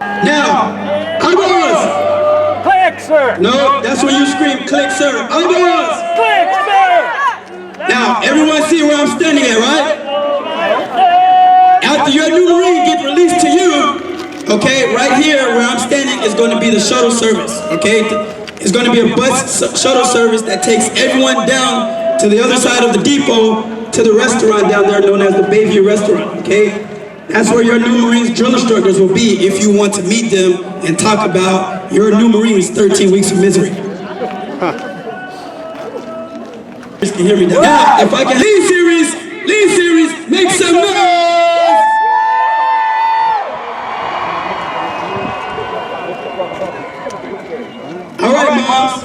Now, others. Click, sir. No, that's when you scream, click, sir. Others. Click, sir. Now, everyone see where I'm standing at, right? After your new Marine gets released to you, okay, right here where I'm standing is going to be the shuttle service, okay? It's going to be a bus shuttle service that takes everyone down to the other side of the depot to the restaurant down there known as the Bayview Restaurant, okay? That's where your new Marines drill instructors will be if you want to meet them and talk about your new Marines 13 weeks of misery. You can hear me now. Now, if I can lead series, make some noise! All right, moms,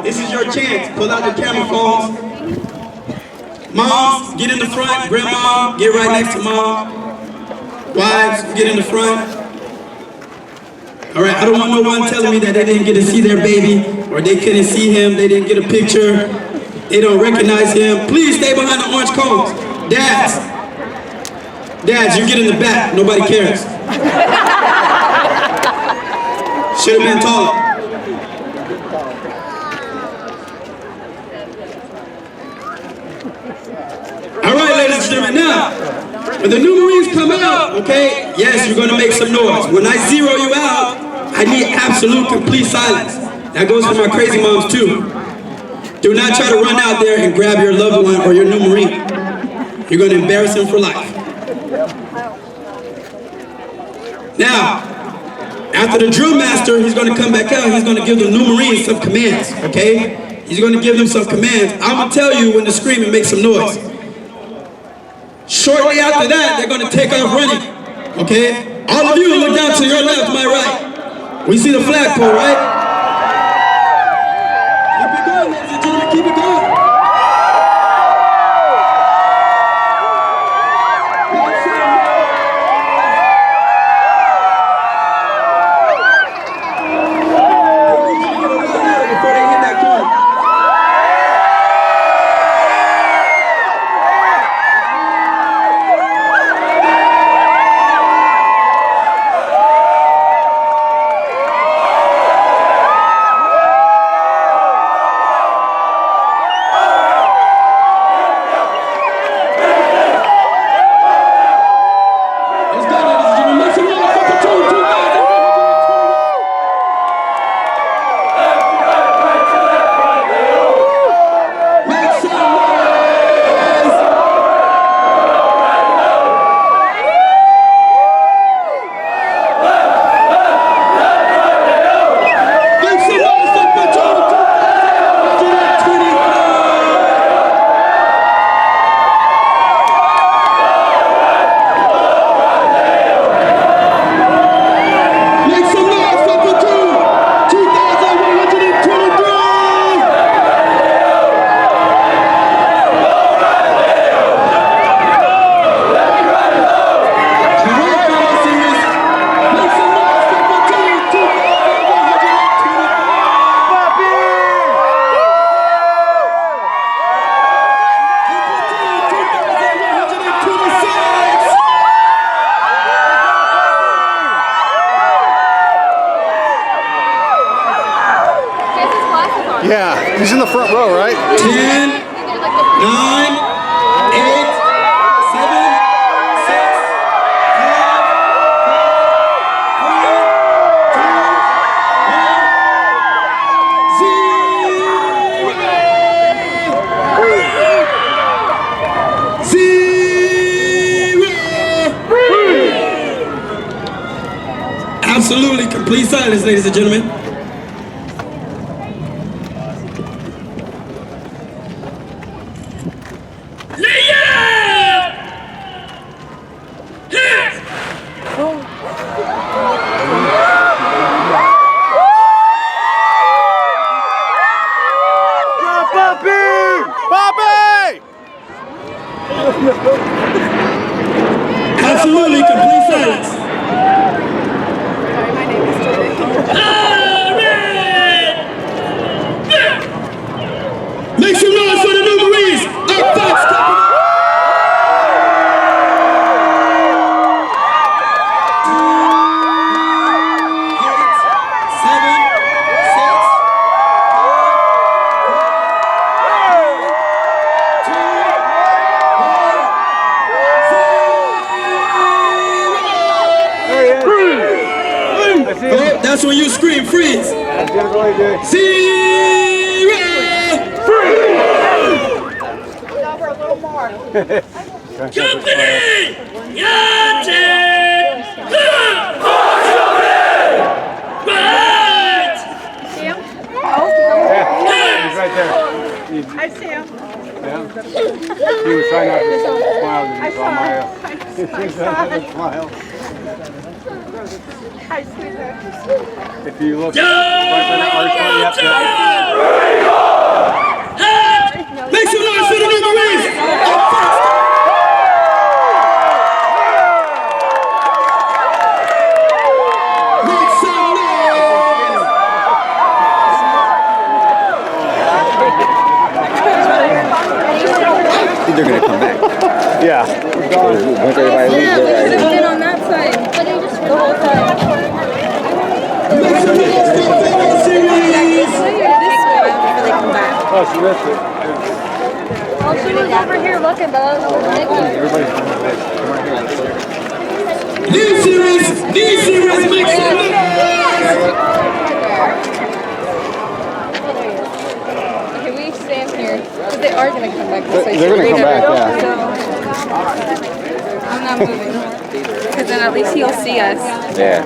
this is your chance. Pull out the camera phones. Moms, get in the front. Grandma, get right next to mom. Wives, get in the front. All right, I don't want no one telling me that they didn't get to see their baby, or they couldn't see him, they didn't get a picture, they don't recognize him. Please stay behind the orange cones. Dads, you get in the back. Nobody cares. Should have been taller. All right, ladies and gentlemen, now, when the new Marines come out, okay, yes, you're going to make some noise. When I zero you out, I need absolute, complete silence. That goes for my crazy moms, too. Do not try to run out there and grab your loved one or your new Marine. You're going to embarrass him for life. Now, after the drill master, he's going to come back out. He's going to give the new Marines some commands, okay? He's going to give them some commands. I'm going to tell you when to scream and make some noise. Shortly after that, they're going to take off running, okay? All of you look down to your left, my right. We see the flagpole, right? Keep it going, ladies and gentlemen, keep it going. Yeah, he's in the front row, right? 10, 9, 8, 7, 6, 5, 4, 3, 2, 1, 0. Absolutely complete silence, ladies and gentlemen. Absolutely complete silence. Sorry, my name is Jordan. Make some noise for the new Marines. Up Fox Company. Oh, that's when you scream freeze. Zero. Company! United! Right! He's right there. I see him. Yeah. He was trying not to smile when he saw my smile. Hi, sweetheart. If you look right there, Make some noise for the new Marines! Make some noise! I think they're gonna come back. yeah. Once everybody leaves, Yeah, we should have been on that side. The whole time. Make some noise for the fellow series! Oh, she missed it. Oh, she was over here looking, though. Everybody's coming back. Come right here. New series! New series! Make some noise! Okay, we stand here. But they are going to come back this way. They're gonna come back, yeah. I'm not moving. Because then at least he'll see us. Yeah.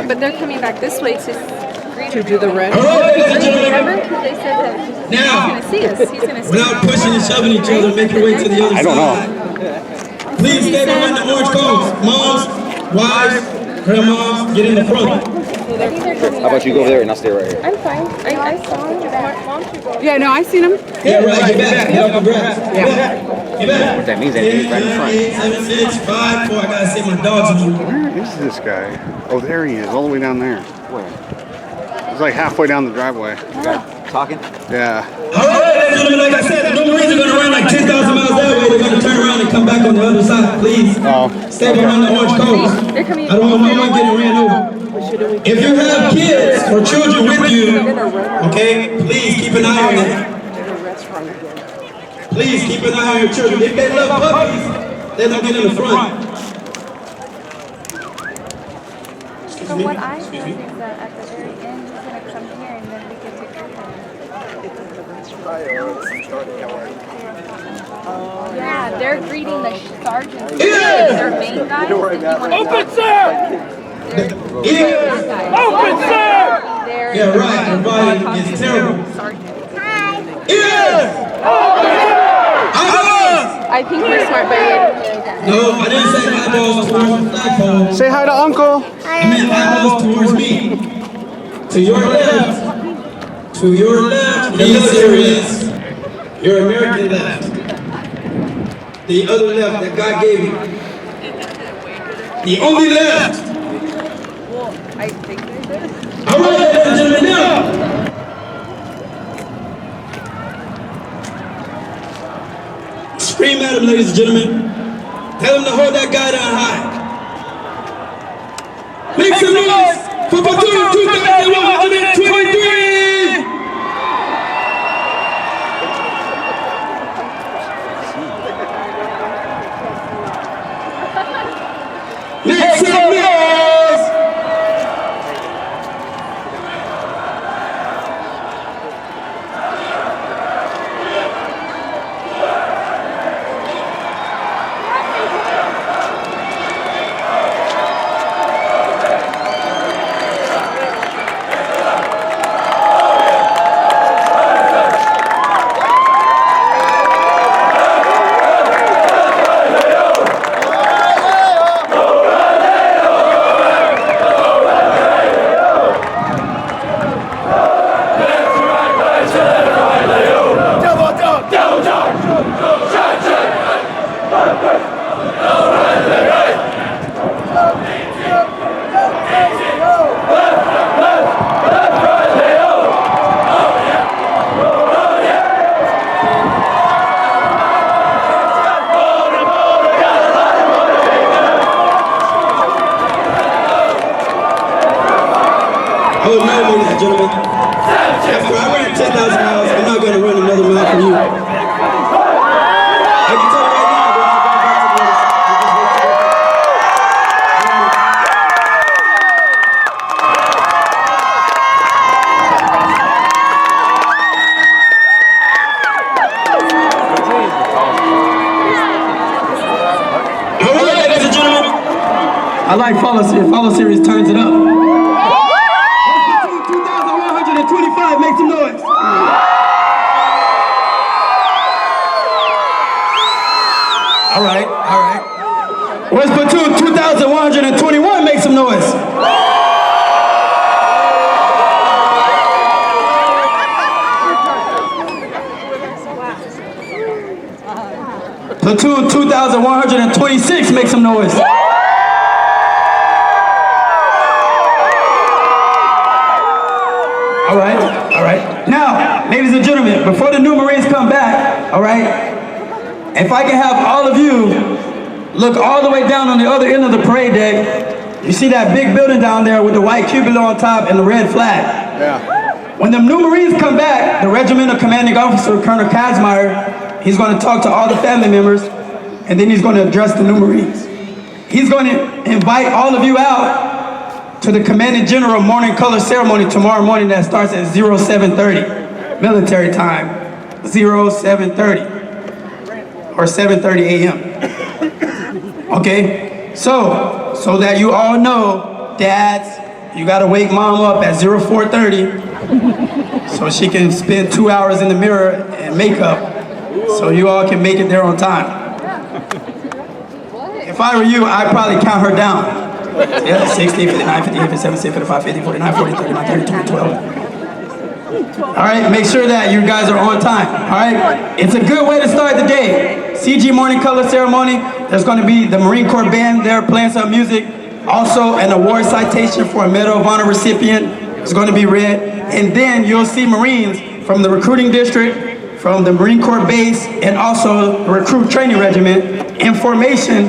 But they're coming back this way to do the run. All right, ladies and gentlemen. Remember? Because they said that he's Now, going to see us. He's going to see without us. pushing and shoving each other, make your way to the other side. I don't know. Please stay behind the orange cones. Moms, wives, grandmas, get in the front. How about you go over there and I'll stay right here? I'm fine. I saw him. Mom should go. Yeah, no, I seen him. Yeah, right. Get back. Get off the grass. Get back. Get back. What that means, that means right in front. 8, 7, 6, 5, 4. I gotta see my dogs in you. Where is this guy? Oh, there he is, all the way down there. Where? He's like halfway down the driveway. You got talking? Yeah. All right, ladies and gentlemen. Like I said, the new Marines are gonna run like 10,000 miles that way. They're gonna turn around and come back on the other side. Please stay behind the orange cones. They're coming. I don't want no one getting ran over. If you have kids or children with you, okay, please keep an eye on them. Please keep an eye on your children. If they love puppies, let them get in the front. So what I heard is that at the very end, he's gonna come here and then we can take him. Yeah, they're greeting the sergeants. Yes! Their main guys. Open, sir! Yes! Open, sir! Yeah, right. Your body is terrible. Yes! Eyeballs! I think we're smart, but No, I didn't say eyeballs towards the flagpole. Say hi to Uncle. I meant eyeballs towards me. To your left. To your left. Be serious. Your American left. The other left that God gave you. The only left. All right, ladies and gentlemen, now. Scream at him, ladies and gentlemen. Tell him to hold that guy down high. Make some noise for Platoon 2123! Make some noise! Oh no, ladies and gentlemen. After I ran 10,000 miles, I'm not going to run another mile for you. I can tell you right now, we're not going back to the other side. I like follow series. Follow series turns it up. 2,125, make some noise. All right. Where's platoon 2,121, make some noise. Platoon 2,126, make some noise. All right. Now, ladies and gentlemen, before the new Marines come back, all right, if I can have all of you look all the way down on the other end of the parade deck, you see that big building down there with the white cupola on top and the red flag? Yeah. When the new Marines come back, the regimental commanding officer, Colonel Kazmaier, he's going to talk to all the family members, and then he's going to address the new Marines. He's going to invite all of you out to the Commanding General Morning Color Ceremony tomorrow morning that starts at 0730, military time, 0730, or 7:30 a.m. Okay, so that you all know, dads, you got to wake mom up at 0430 so she can spend 2 hours in the mirror and makeup so you all can make it there on time. If I were you, I'd probably count her down. Yeah, 60, 59, 58, 57, 55, 50, 49, 40, 39, 32, 12. All right, make sure that you guys are on time. All right, it's a good way to start the day. CG Morning Color Ceremony. There's going to be the Marine Corps band there playing some music. Also, an award citation for a Medal of Honor recipient is going to be read. And then you'll see Marines from the recruiting district, from the Marine Corps base, and also the recruit training regiment in formation.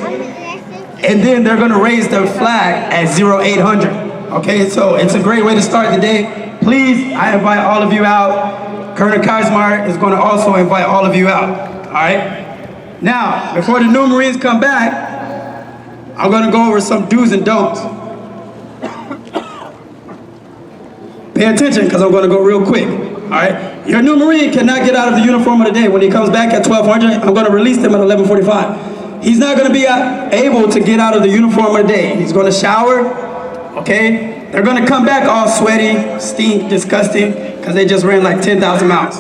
And then they're going to raise the flag at 0800. Okay, so it's a great way to start the day. Please, I invite all of you out. Colonel Kazmaier is going to also invite all of you out. All right? Now, before the new Marines come back, I'm going to go over some do's and don'ts. Pay attention, because I'm going to go real quick. All right? Your new Marine cannot get out of the uniform of the day. When he comes back at 1200, I'm going to release him at 1145. He's not going to be able to get out of the uniform of the day. He's going to shower, okay? They're going to come back all sweaty, stink, disgusting, because they just ran like 10,000 miles.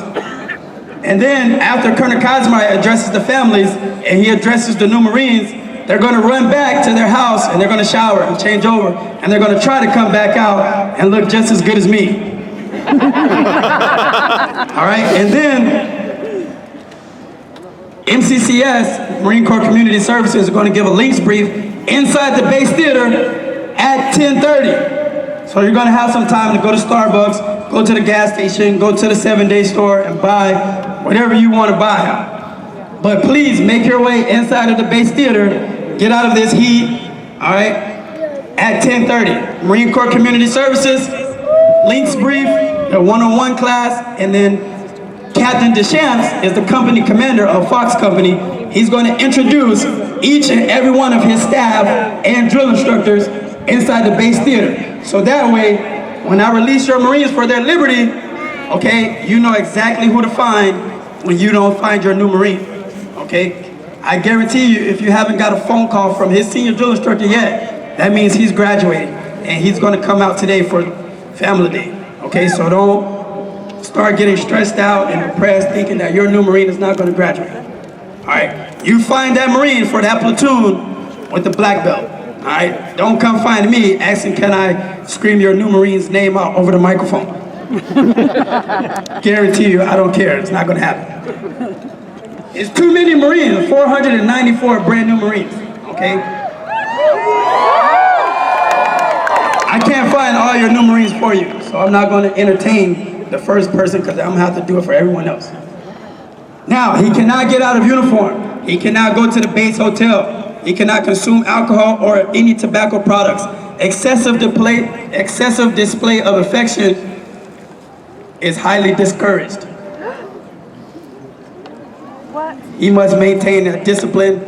And then after Colonel Kazmaier addresses the families and he addresses the new Marines, they're going to run back to their house and they're going to shower and change over. And they're going to try to come back out and look just as good as me. All right, and then MCCS, Marine Corps Community Services, are going to give a links brief inside the base theater at 10:30. So you're going to have some time to go to Starbucks, go to the gas station, go to the 7-Day store and buy whatever you want to buy. But please make your way inside of the base theater, get out of this heat, all right, at 10:30. Marine Corps Community Services, links brief, a one-on-one class, and then Captain Deschamps is the company commander of Fox Company. He's going to introduce each and every one of his staff and drill instructors inside the base theater. So that way, when I release your Marines for their liberty, okay, you know exactly who to find when you don't find your new Marine, okay? I guarantee you, if you haven't got a phone call from his senior drill instructor yet, that means he's graduating, and he's going to come out today for Family Day, okay? So don't start getting stressed out and depressed thinking that your new Marine is not going to graduate. All right, you find that Marine for that platoon with the black belt. All right, don't come find me asking can I scream your new Marine's name out over the microphone. Guarantee you, I don't care. It's not going to happen. It's too many Marines, 494 brand new Marines. Okay. I can't find all your new Marines for you, so I'm not going to entertain the first person because I'm going to have to do it for everyone else. Now, he cannot get out of uniform. He cannot go to the base hotel. He cannot consume alcohol or any tobacco products. Excessive display of affection is highly discouraged. What? He must maintain a discipline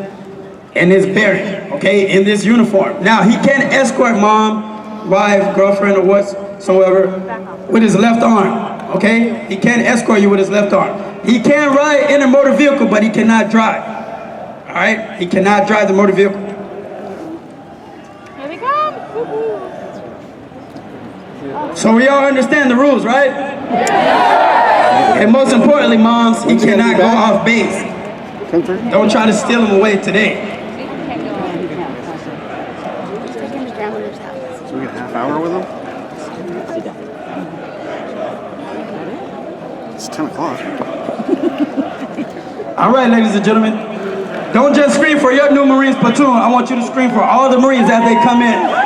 in his bearing, okay, in this uniform. Now, he can escort mom, wife, girlfriend, or whatsoever with his left arm, okay? He can escort you with his left arm. He can ride in a motor vehicle, but he cannot drive, all right? He cannot drive the motor vehicle. they come. So we all understand the rules, right? And most importantly, moms, he cannot go off base. Don't try to steal him away today. So we get a half hour with them? It's 10 o'clock. All right, ladies and gentlemen, don't just scream for your new Marines platoon. I want you to scream for all the Marines as they come in.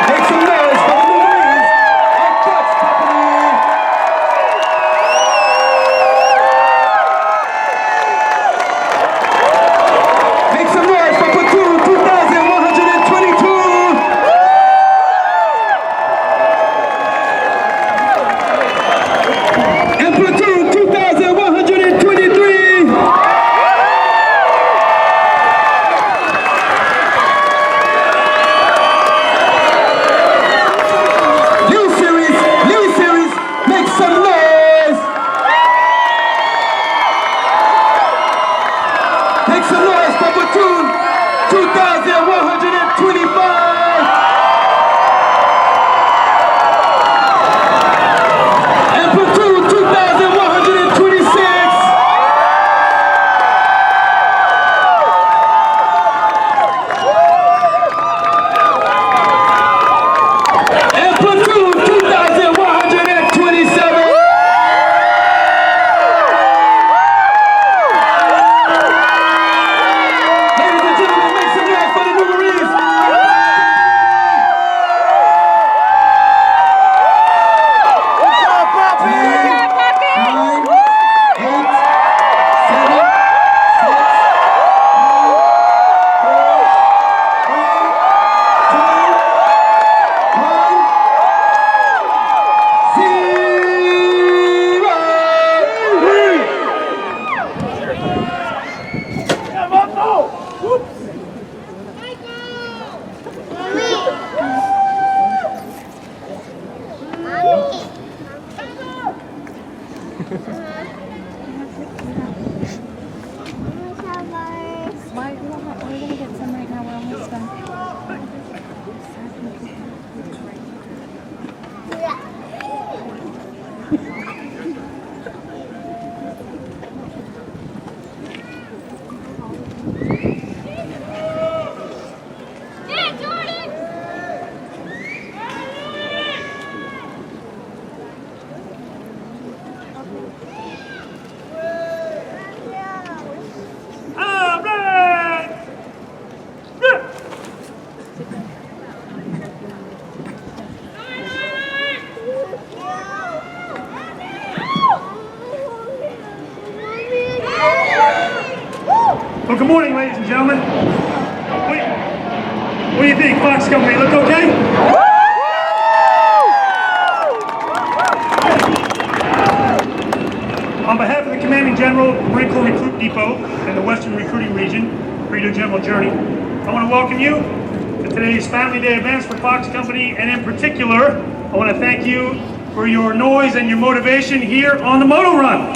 Make some noise for the new Marines and Trucks Company. Make some noise for platoon 2122. And platoon 2123. New series, make some noise. Make some noise for platoon 2125. And platoon 2126. And platoon 2127. Ladies and gentlemen, make some noise for the new Marines. 5th Day events for Fox Company, and in particular, I want to thank you for your noise and your motivation here on the Moto Run.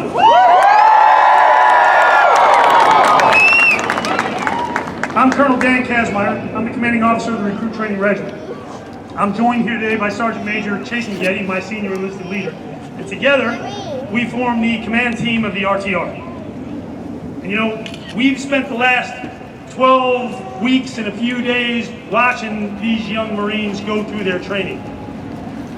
I'm Colonel Dan Kazmaier. I'm the commanding officer of the Recruit Training Regiment. I'm joined here today by Sergeant Major Chasen Getty, my senior enlisted leader. And together, we form the command team of the RTR. And you know, we've spent the last 12 weeks and a few days watching these young Marines go through their training.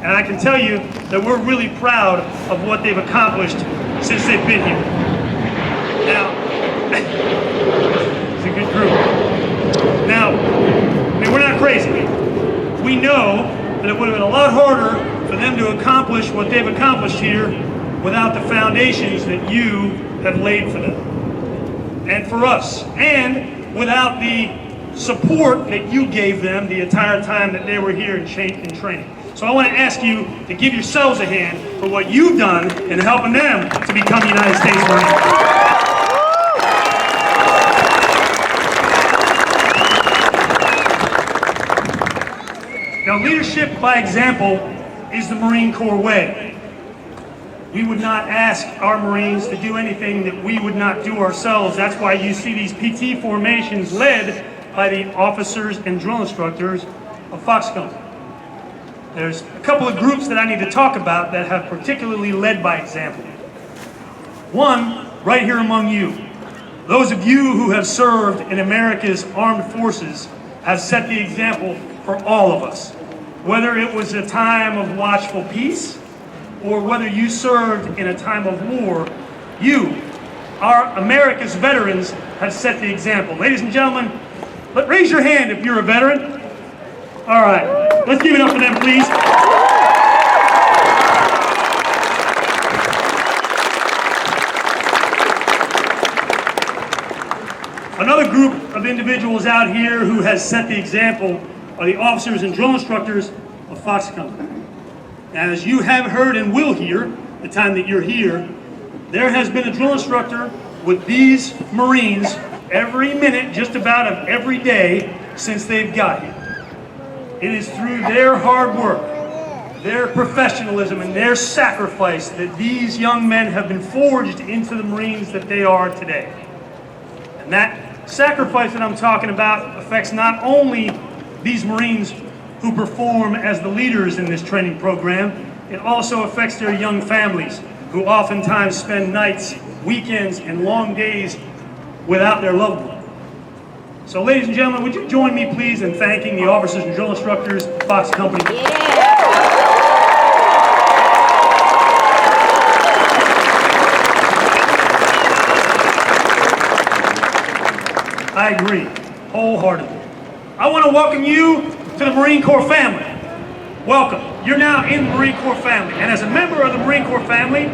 And I can tell you that we're really proud of what they've accomplished since they've been here. Now, it's a good group. Now, I mean, we're not crazy. We know that it would have been a lot harder for them to accomplish what they've accomplished here without the foundations that you have laid for them. And for us, and without the support that you gave them the entire time that they were here in training. So I want to ask you to give yourselves a hand for what you've done in helping them to become United States Marines. Now, leadership by example is the Marine Corps way. We would not ask our Marines to do anything that we would not do ourselves. That's why you see these PT formations led by the officers and drill instructors of Fox Company. There's a couple of groups that I need to talk about that have particularly led by example. One, right here among you. Those of you who have served in America's armed forces have set the example for all of us. Whether it was a time of watchful peace, or whether you served in a time of war, you, our America's veterans, have set the example. Ladies and gentlemen, raise your hand if you're a veteran. All right, let's give it up for them, please. Another group of individuals out here who has set the example are the officers and drill instructors of Fox Company. As you have heard and will hear, the time that you're here, there has been a drill instructor with these Marines every minute, just about of every day since they've got here. It is through their hard work, their professionalism, and their sacrifice that these young men have been forged into the Marines that they are today. And that sacrifice that I'm talking about affects not only these Marines who perform as the leaders in this training program, it also affects their young families who oftentimes spend nights, weekends, and long days without their loved one. So ladies and gentlemen, would you join me please in thanking the officers and drill instructors of Fox Company? I agree, wholeheartedly. I want to welcome you to the Marine Corps family. Welcome. You're now in the Marine Corps family. And as a member of the Marine Corps family,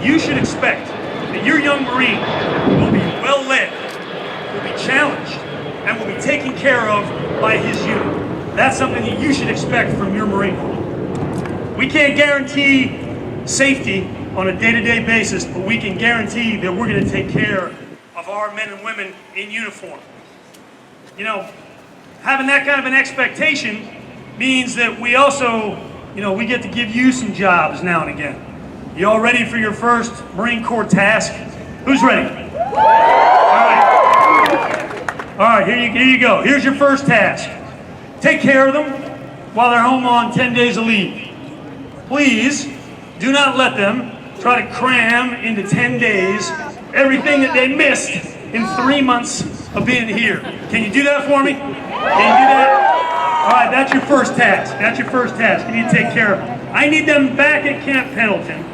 you should expect that your young Marine will be well led, will be challenged, and will be taken care of by his unit. That's something that you should expect from your Marine Corps. We can't guarantee safety on a day-to-day basis, but we can guarantee that we're going to take care of our men and women in uniform. You know, having that kind of an expectation means that we also, we get to give you some jobs now and again. You all ready for your first Marine Corps task? Who's ready? All right, here you go. Here's your first task. Take care of them while they're home on 10 days of leave. Please do not let them try to cram into 10 days everything that they missed in 3 months of being here. Can you do that for me? Can you do that? All right, that's your first task. That's your first task. You need to take care of them. I need them back at Camp Pendleton,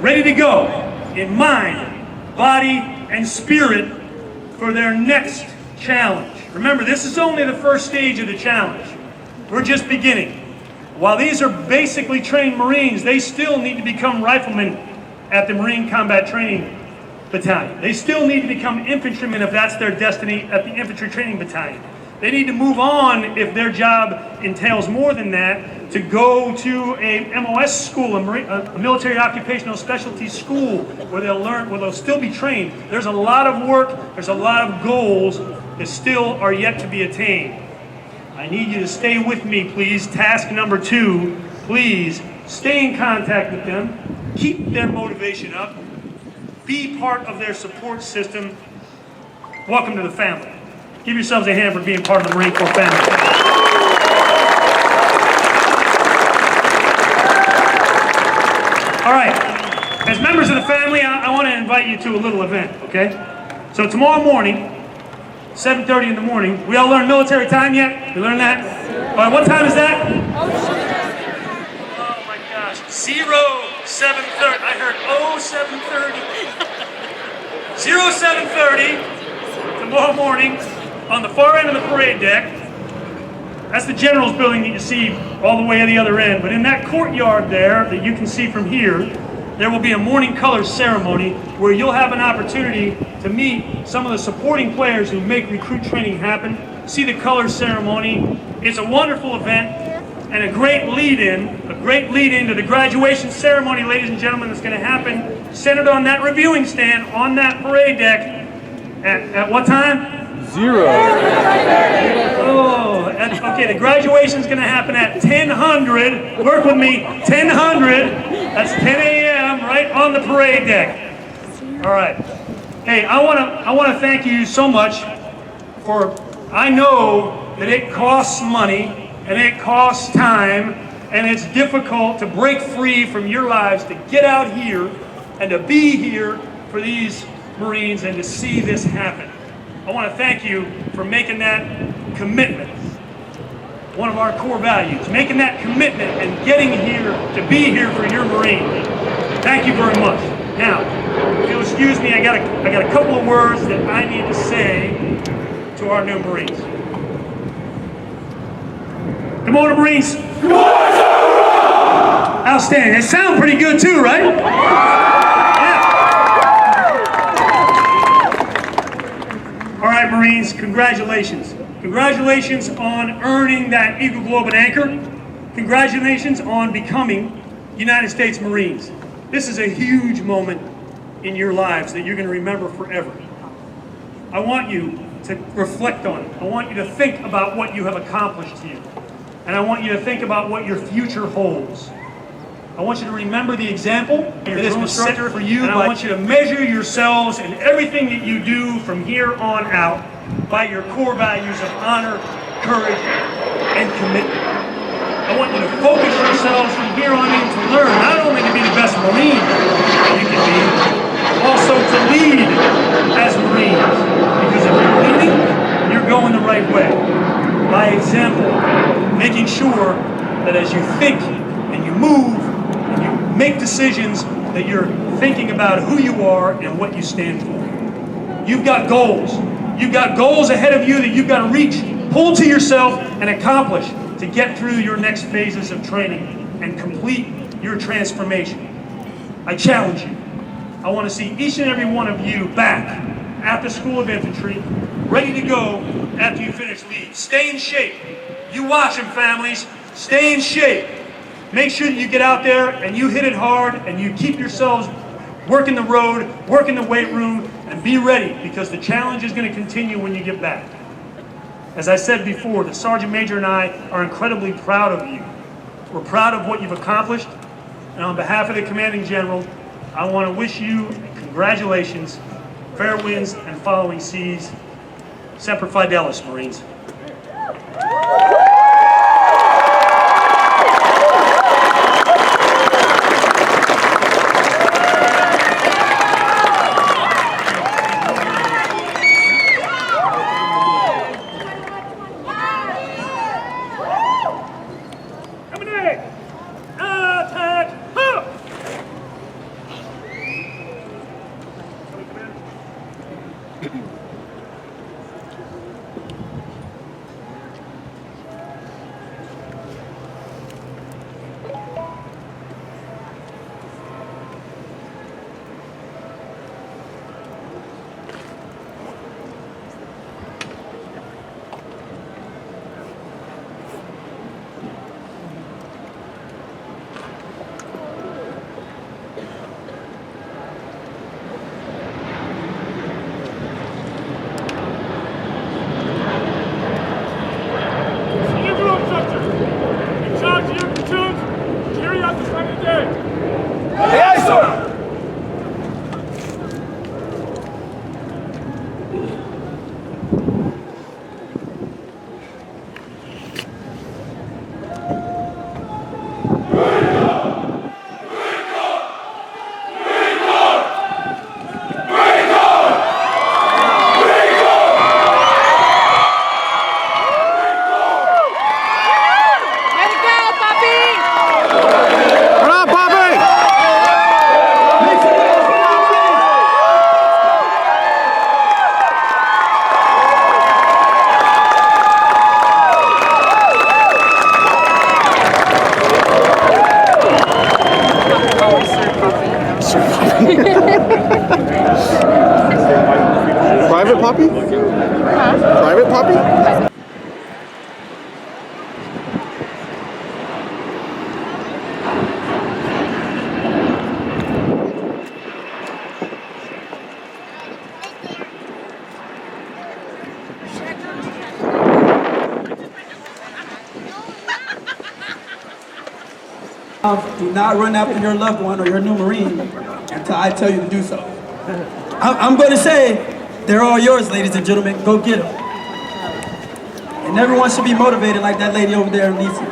ready to go in mind, body, and spirit for their next challenge. Remember, this is only the first stage of the challenge. We're just beginning. While these are basically trained Marines, they still need to become riflemen at the Marine Combat Training Battalion. They still need to become infantrymen if that's their destiny at the Infantry Training Battalion. They need to move on if their job entails more than that, to go to a MOS school, a military occupational specialty school, where they'll learn, where they'll still be trained. There's a lot of work, there's a lot of goals that still are yet to be attained. I need you to stay with me, please. Task number 2, please stay in contact with them, keep their motivation up, be part of their support system. Welcome to the family. Give yourselves a hand for being part of the Marine Corps family. All right, as members of the family, I want to invite you to a little event, okay? So tomorrow morning, 7:30 in the morning, we all learn military time yet? You learn that? All right, what time is that? Oh my gosh, 07:30. I heard 07:30. 07:30 tomorrow morning on the far end of the parade deck. That's the general's building that you see all the way at the other end. But in that courtyard there that you can see from here, there will be a morning colors ceremony where you'll have an opportunity to meet some of the supporting players who make recruit training happen, see the colors ceremony. It's a wonderful event and a great lead-in to the graduation ceremony, ladies and gentlemen, that's going to happen centered on that reviewing stand on that parade deck at what time? 0. Oh, okay, the graduation's going to happen at 10:00. Work with me, 10:00. That's 10 a.m. them right on the parade deck. All right. Hey, I want to thank you so much for, I know that it costs money and it costs time and it's difficult to break free from your lives to get out here and to be here for these Marines and to see this happen. I want to thank you for making that commitment. One of our core values, making that commitment and getting here to be here for your Marine. Thank you very much. Now, if you'll excuse me, I got a couple of words that I need to say to our new Marines. Good morning, Marines. Good morning, sir. Outstanding. They sound pretty good too, right? Yeah. All right, Marines, congratulations. Congratulations on earning that Eagle Globe and Anchor. Congratulations on becoming United States Marines. This is a huge moment in your lives that you're going to remember forever. I want you to reflect on it. I want you to think about what you have accomplished here. And I want you to think about what your future holds. I want you to remember the example that has been set for you, and I want you to measure yourselves in everything that you do from here on out by your core values of honor, courage, and commitment. I want you to focus yourselves from here on in to learn not only to be the best Marine that you can be, but also to lead as Marines. Because if you're leading, you're going the right way. By example, making sure that as you think and you move and you make decisions that you're thinking about who you are and what you stand for. You've got goals. You've got goals ahead of you that you've got to reach, pull to yourself, and accomplish to get through your next phases of training and complete your transformation. I challenge you. I want to see each and every one of you back at the School of Infantry, ready to go after you finish leave. Stay in shape. You watch them, families. Stay in shape. Make sure that you get out there and you hit it hard and you keep yourselves working the road, working the weight room, and be ready because the challenge is going to continue when you get back. As I said before, the Sergeant Major and I are incredibly proud of you. We're proud of what you've accomplished, and on behalf of the Commanding General, I want to wish you congratulations, fair winds and following seas. Semper Fidelis, Marines. Private Poppy? Huh? Private Poppy? Do not run after your loved one or your new Marine until I tell you to do so. I'm going to say, they're all yours, ladies and gentlemen. Go get them. And everyone should be motivated like that lady over there, Lisa.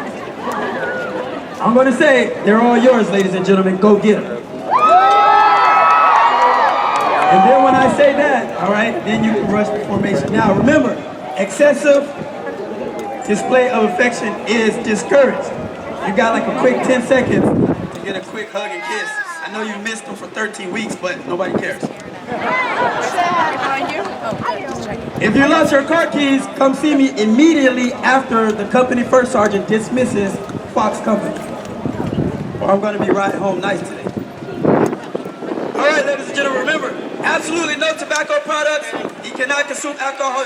I'm going to say, they're all yours, ladies and gentlemen. Go get them. And then when I say that, all right, then you can rush the formation. Now, remember, excessive display of affection is discouraged. You got like a quick 10 seconds to get a quick hug and kiss. I know you missed them for 13 weeks, but nobody cares. If you lost your car keys, come see me immediately after the company first sergeant dismisses Fox Company. Or I'm going to be riding home nice today. All right, ladies and gentlemen, remember, absolutely no tobacco products. He cannot consume alcohol.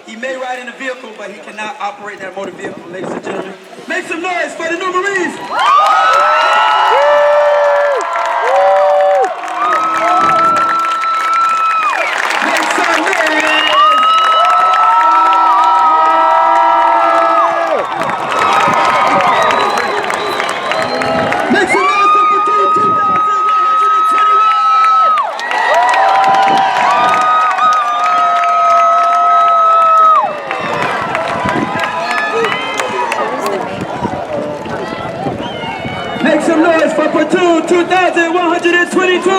He may ride in a vehicle, but he cannot operate that motor vehicle, ladies and gentlemen. Make some noise for the new Marines! Make some noise! Make some noise for Platoon 2121! Make some noise for Platoon 2122!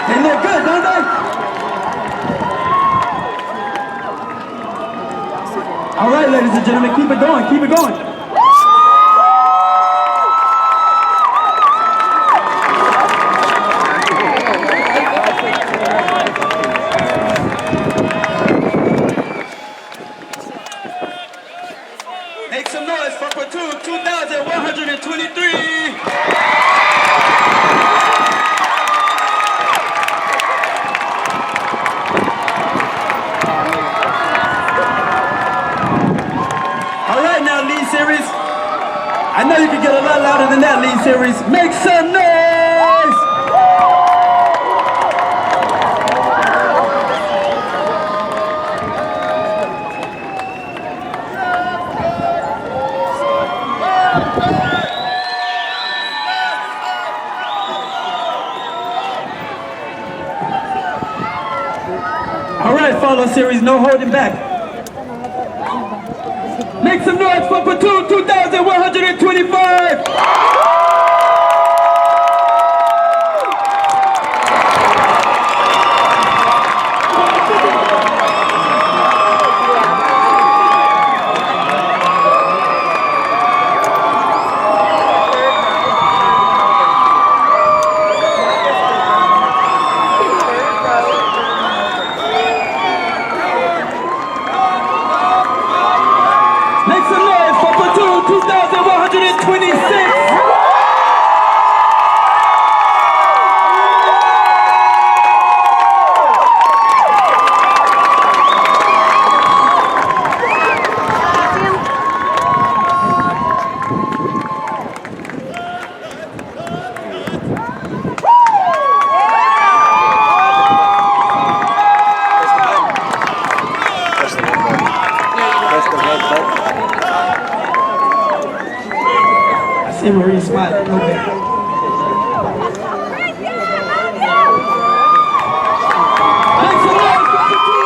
They look good, don't they? All right, ladies and gentlemen, keep it going, keep it going. Make some noise for Platoon 2123. All right now, lead series. I know you can get a lot louder than that, lead series. Make some noise! All right, follow series, no holding back. Make some noise for Platoon 2125! Make some noise for Platoon 2126! I see Marie smiling. Okay. Make some noise for Platoon 2126!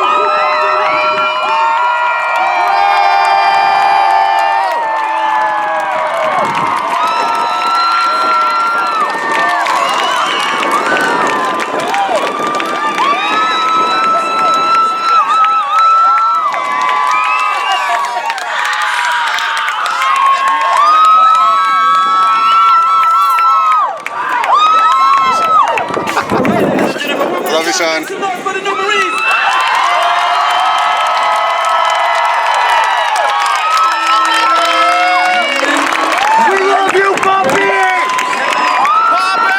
Love you, son. Make some noise for the new Marines! We love you, Poppy! Poppy!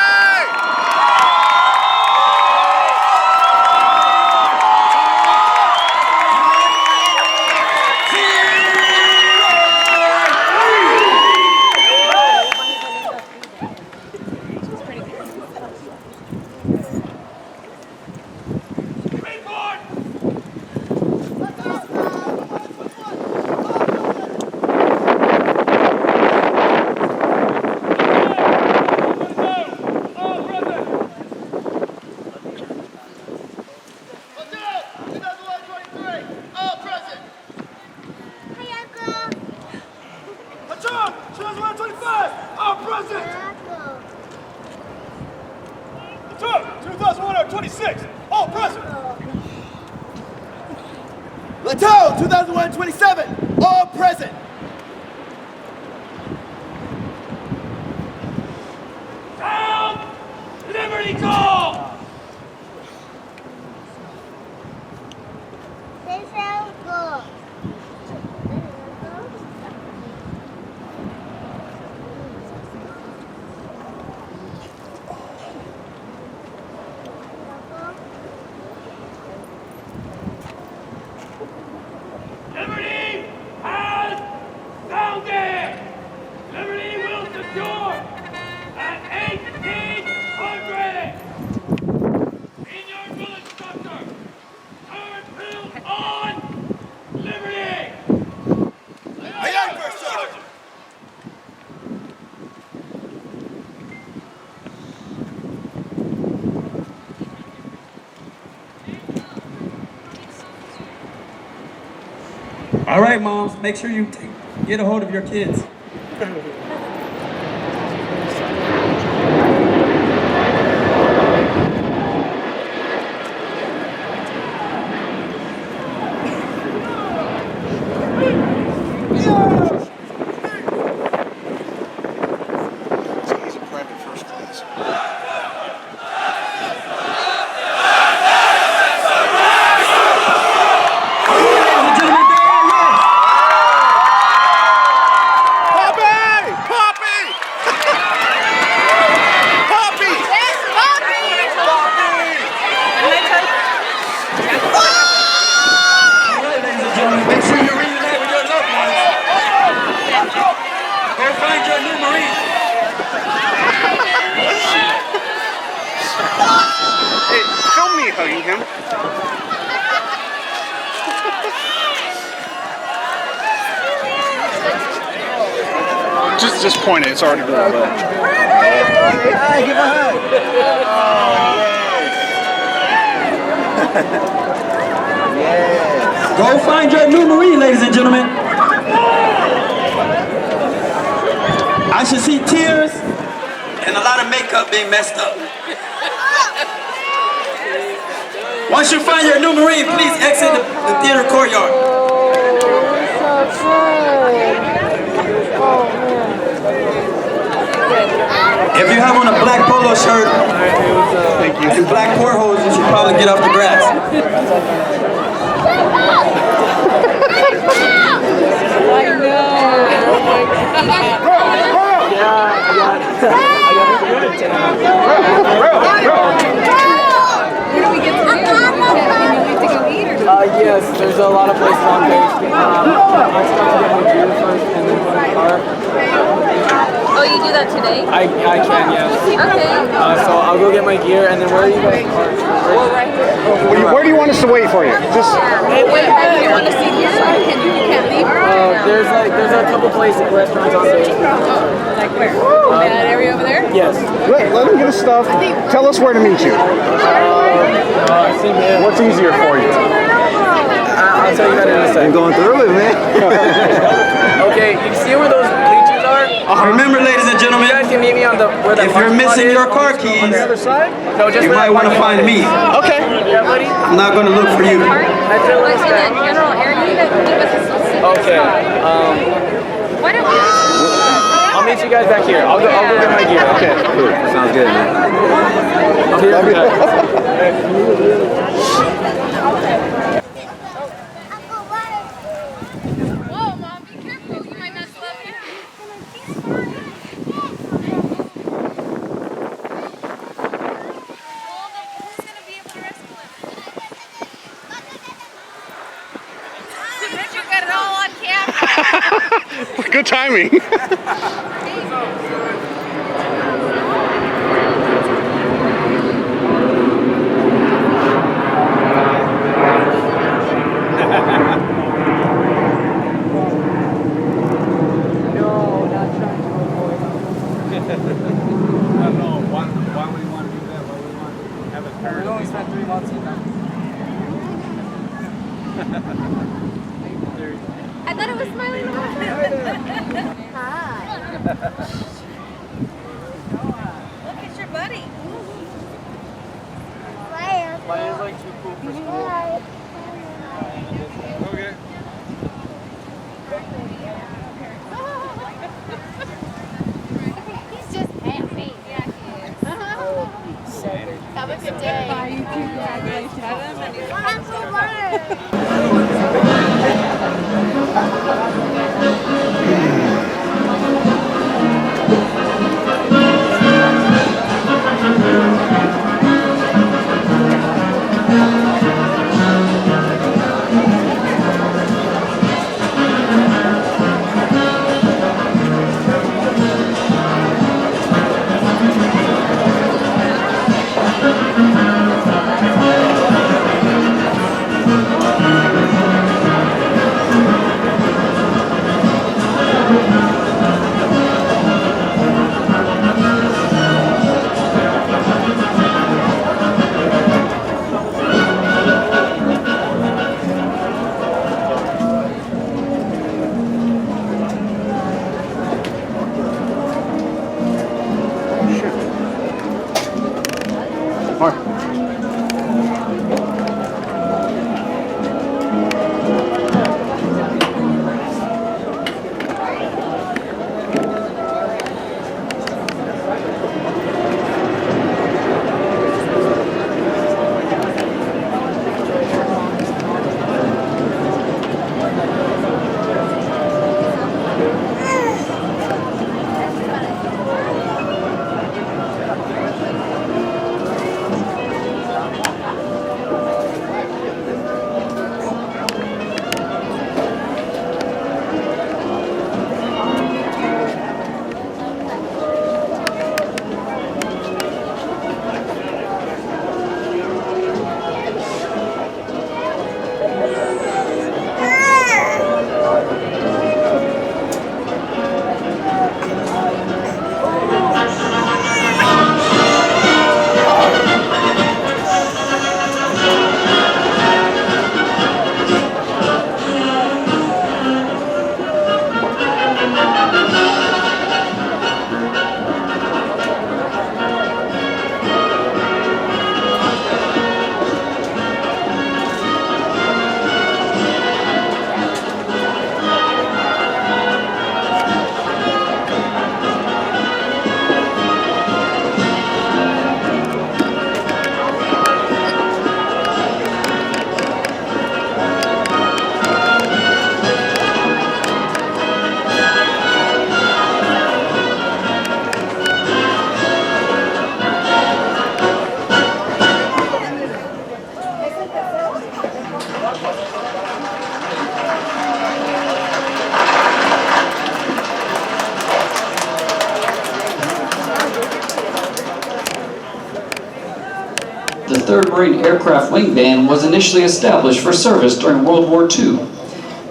26, all present. Lateau, 2127, all present. Down! Liberty call! Liberty has founded! Liberty will secure at 1800! Senior drill instructor, turn pills on! Liberty! Aye, aye, First Sergeant. All right, moms, make sure you get a hold of your kids. He's a private first class. Make sure you reunite with your loved ones. Go find your new Marine. Hey, film me hugging him. Just point it. It's already grown up. Hey, give a hug. Yes. Go find your new Marine, ladies and gentlemen. I should see tears and a lot of makeup being messed up. Once you find your new Marine, please exit the theater courtyard. If you have on a black polo shirt and black cornrows, you should probably get off the grass. Yes, there's a lot of places on page. I start to get my gear first and then put in the car. Oh, you do that today? I can, yes. Okay. So I'll go get my gear and then where are you guys parked? Well, right here. Where do you want us to wait for you? Just. Wait, you want to see here? You can't leave? There's a couple places, restaurants on page. Like where? That area over there? Yes. Let him get his stuff. Tell us where to meet you. What's easier for you? I'll tell you that in a second. I'm going through it, man. Okay, you see where those bleachers are? Remember, ladies and gentlemen, You guys can meet me on the where the if you're parking lot missing is. your car keys, On the other side? No, just you where might that want to parking lot find me. is. Okay. Yeah, buddy. I'm not going to look for you. I feel like In that general area that give us a okay. Why don't we? I'll meet you guys back here. I'll go get my gear. Okay. Cool. Sounds good, man. I'll be right back. Whoa, Mom, be careful. You might mess up here. Who's gonna be able to rescue him? Richard got it all on camera. Good timing. We've only spent 3 months with them. I thought it was smiling the whole time. Hi. Look at your buddy. Fire. Bye, you too. The 3rd Marine Aircraft Wing Band was initially established for service during World War II.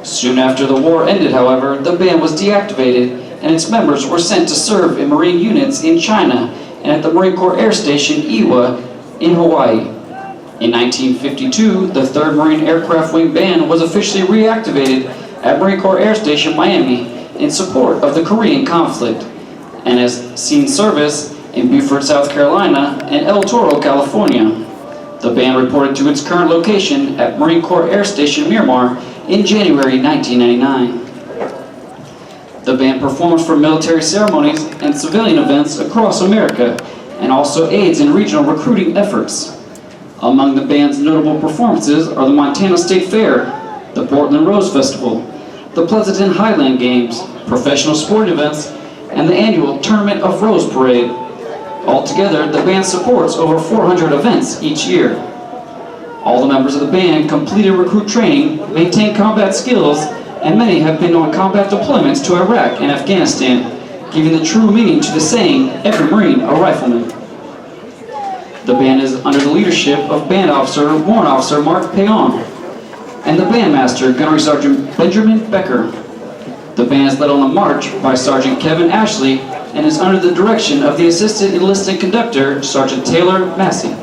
Soon after the war ended, however, the band was deactivated and its members were sent to serve in Marine units in China and at the Marine Corps Air Station Iwa in Hawaii. In 1952, the 3rd Marine Aircraft Wing Band was officially reactivated at Marine Corps Air Station Miami in support of the Korean conflict, and has seen service in Beaufort, South Carolina and El Toro, California. The band reported to its current location at Marine Corps Air Station Miramar in January 1999. The band performs for military ceremonies and civilian events across America and also aids in regional recruiting efforts. Among the band's notable performances are the Montana State Fair, the Portland Rose Festival, the Pleasanton Highland Games, professional sporting events, and the annual Tournament of Rose Parade. Altogether, the band supports over 400 events each year. All the members of the band completed recruit training, maintain combat skills, and many have been on combat deployments to Iraq and Afghanistan, giving the true meaning to the saying, every Marine a rifleman. The band is under the leadership of Band Officer, Warrant Officer Mark Payon, and the Bandmaster, Gunnery Sergeant Benjamin Becker. The band is led on the march by Sergeant Kevin Ashley and is under the direction of the Assistant Enlisted Conductor, Sergeant Taylor Massey.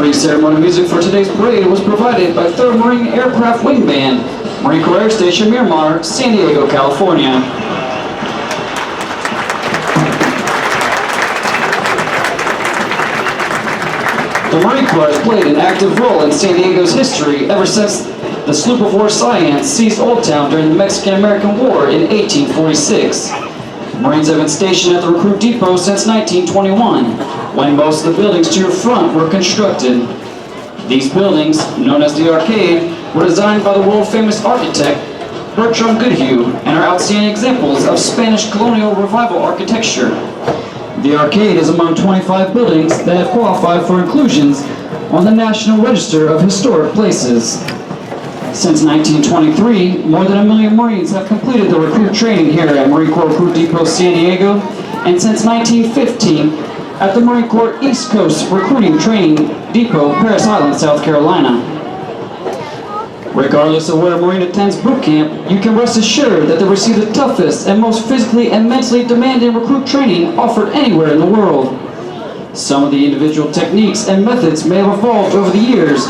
Pre-ceremony music for today's parade was provided by 3rd Marine Aircraft Wing Band, Marine Corps Air Station Miramar, San Diego, California. The Marine Corps has played an active role in San Diego's history ever since the sloop of war Science seized Old Town during the Mexican-American War in 1846. Marines have been stationed at the recruit depot since 1921, when most of the buildings to your front were constructed. These buildings, known as the Arcade, were designed by the world-famous architect Bertram Goodhue and are outstanding examples of Spanish colonial revival architecture. The Arcade is among 25 buildings that have qualified for inclusions on the National Register of Historic Places. Since 1923, more than 1 million Marines have completed the recruit training here at Marine Corps Recruit Depot San Diego, and since 1915, at the Marine Corps East Coast Recruiting Training Depot, Paris Island, South Carolina. Regardless of where a Marine attends boot camp, you can rest assured that they receive the toughest and most physically and mentally demanding recruit training offered anywhere in the world. Some of the individual techniques and methods may have evolved over the years,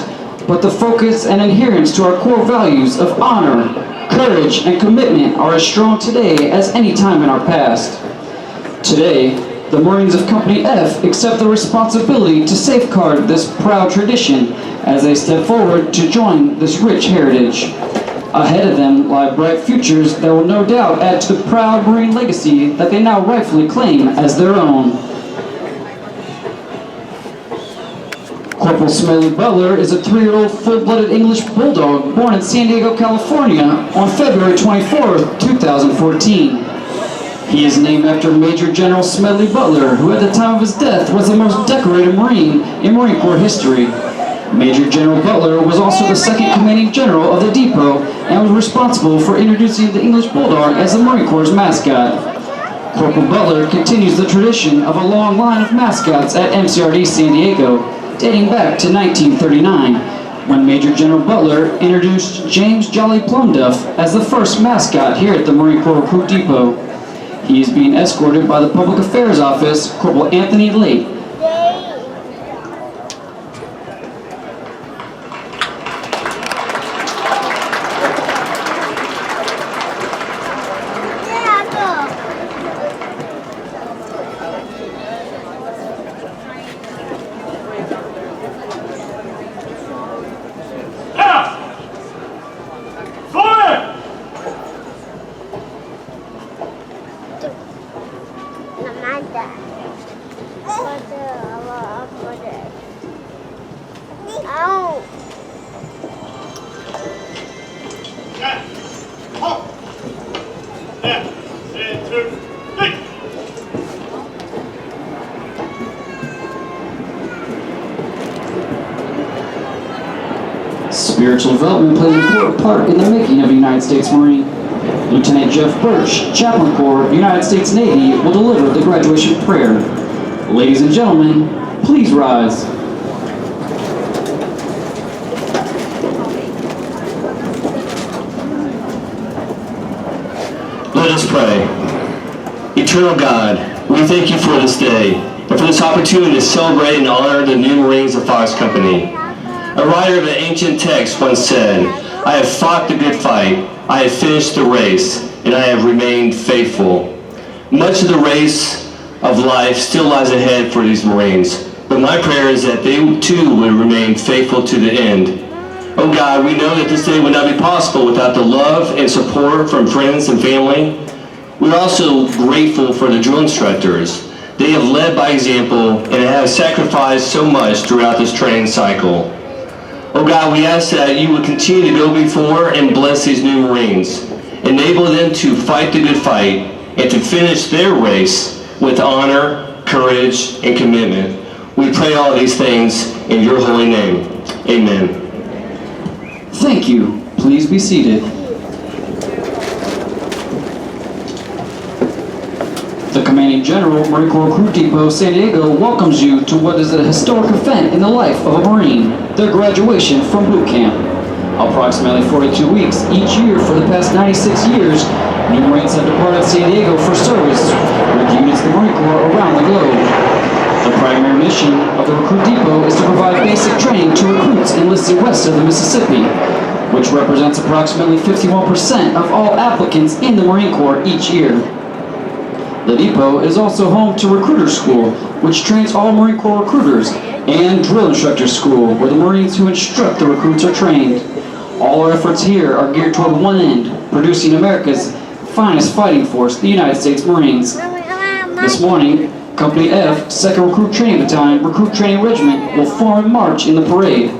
but the focus and adherence to our core values of honor, courage, and commitment are as strong today as any time in our past. Today, the Marines of Company F accept the responsibility to safeguard this proud tradition as they step forward to join this rich heritage. Ahead of them lie bright futures that will no doubt add to the proud Marine legacy that they now rightfully claim as their own. Corporal Smedley Butler is a 3-year-old full-blooded English bulldog born in San Diego, California on February 24, 2014. He is named after Major General Smedley Butler, who at the time of his death was the most decorated Marine in Marine Corps history. Major General Butler was also the 2nd Commanding General of the depot and was responsible for introducing the English Bulldog as the Marine Corps' mascot. Corporal Butler continues the tradition of a long line of mascots at MCRD San Diego, dating back to 1939, when Major General Butler introduced James Jolly Plumduff as the first mascot here at the Marine Corps Recruit Depot. He is being escorted by the Public Affairs Office, Corporal Anthony Lake. Spiritual development plays an important part in the making of a United States Marine. Lieutenant Jeff Birch, Chaplain Corps, United States Navy, will deliver the graduation prayer. Ladies and gentlemen, please rise. Let us pray. Eternal God, we thank you for this day and for this opportunity to celebrate and honor the new Marines of Fox Company. A writer of an ancient text once said, "I have fought the good fight, I have finished the race, and I have remained faithful." Much of the race of life still lies ahead for these Marines, but my prayer is that they too would remain faithful to the end. Oh God, we know that this day would not be possible without the love and support from friends and family. We're also grateful for the drill instructors. They have led by example and have sacrificed so much throughout this training cycle. Oh God, we ask that you would continue to go before and bless these new Marines. Enable them to fight the good fight and to finish their race with honor, courage, and commitment. We pray all these things in your holy name. Amen. Thank you. Please be seated. The Commanding General, Marine Corps Recruit Depot, San Diego, welcomes you to what is a historic event in the life of a Marine, their graduation from boot camp. Approximately 42 weeks each year for the past 96 years, new Marines have departed San Diego for service with units of the Marine Corps around the globe. The primary mission mission of the Recruit Depot is to provide basic training to recruits enlisted west of the Mississippi, which represents approximately 51% of all applicants in the Marine Corps each year. The depot is also home to Recruiter School, which trains all Marine Corps recruiters, and Drill Instructor School, where the Marines who instruct the recruits are trained. All our efforts here are geared toward one end, producing America's finest fighting force, the United States Marines. This morning, Company F, 2nd Recruit Training Battalion, Recruit Training Regiment will form and march in the parade.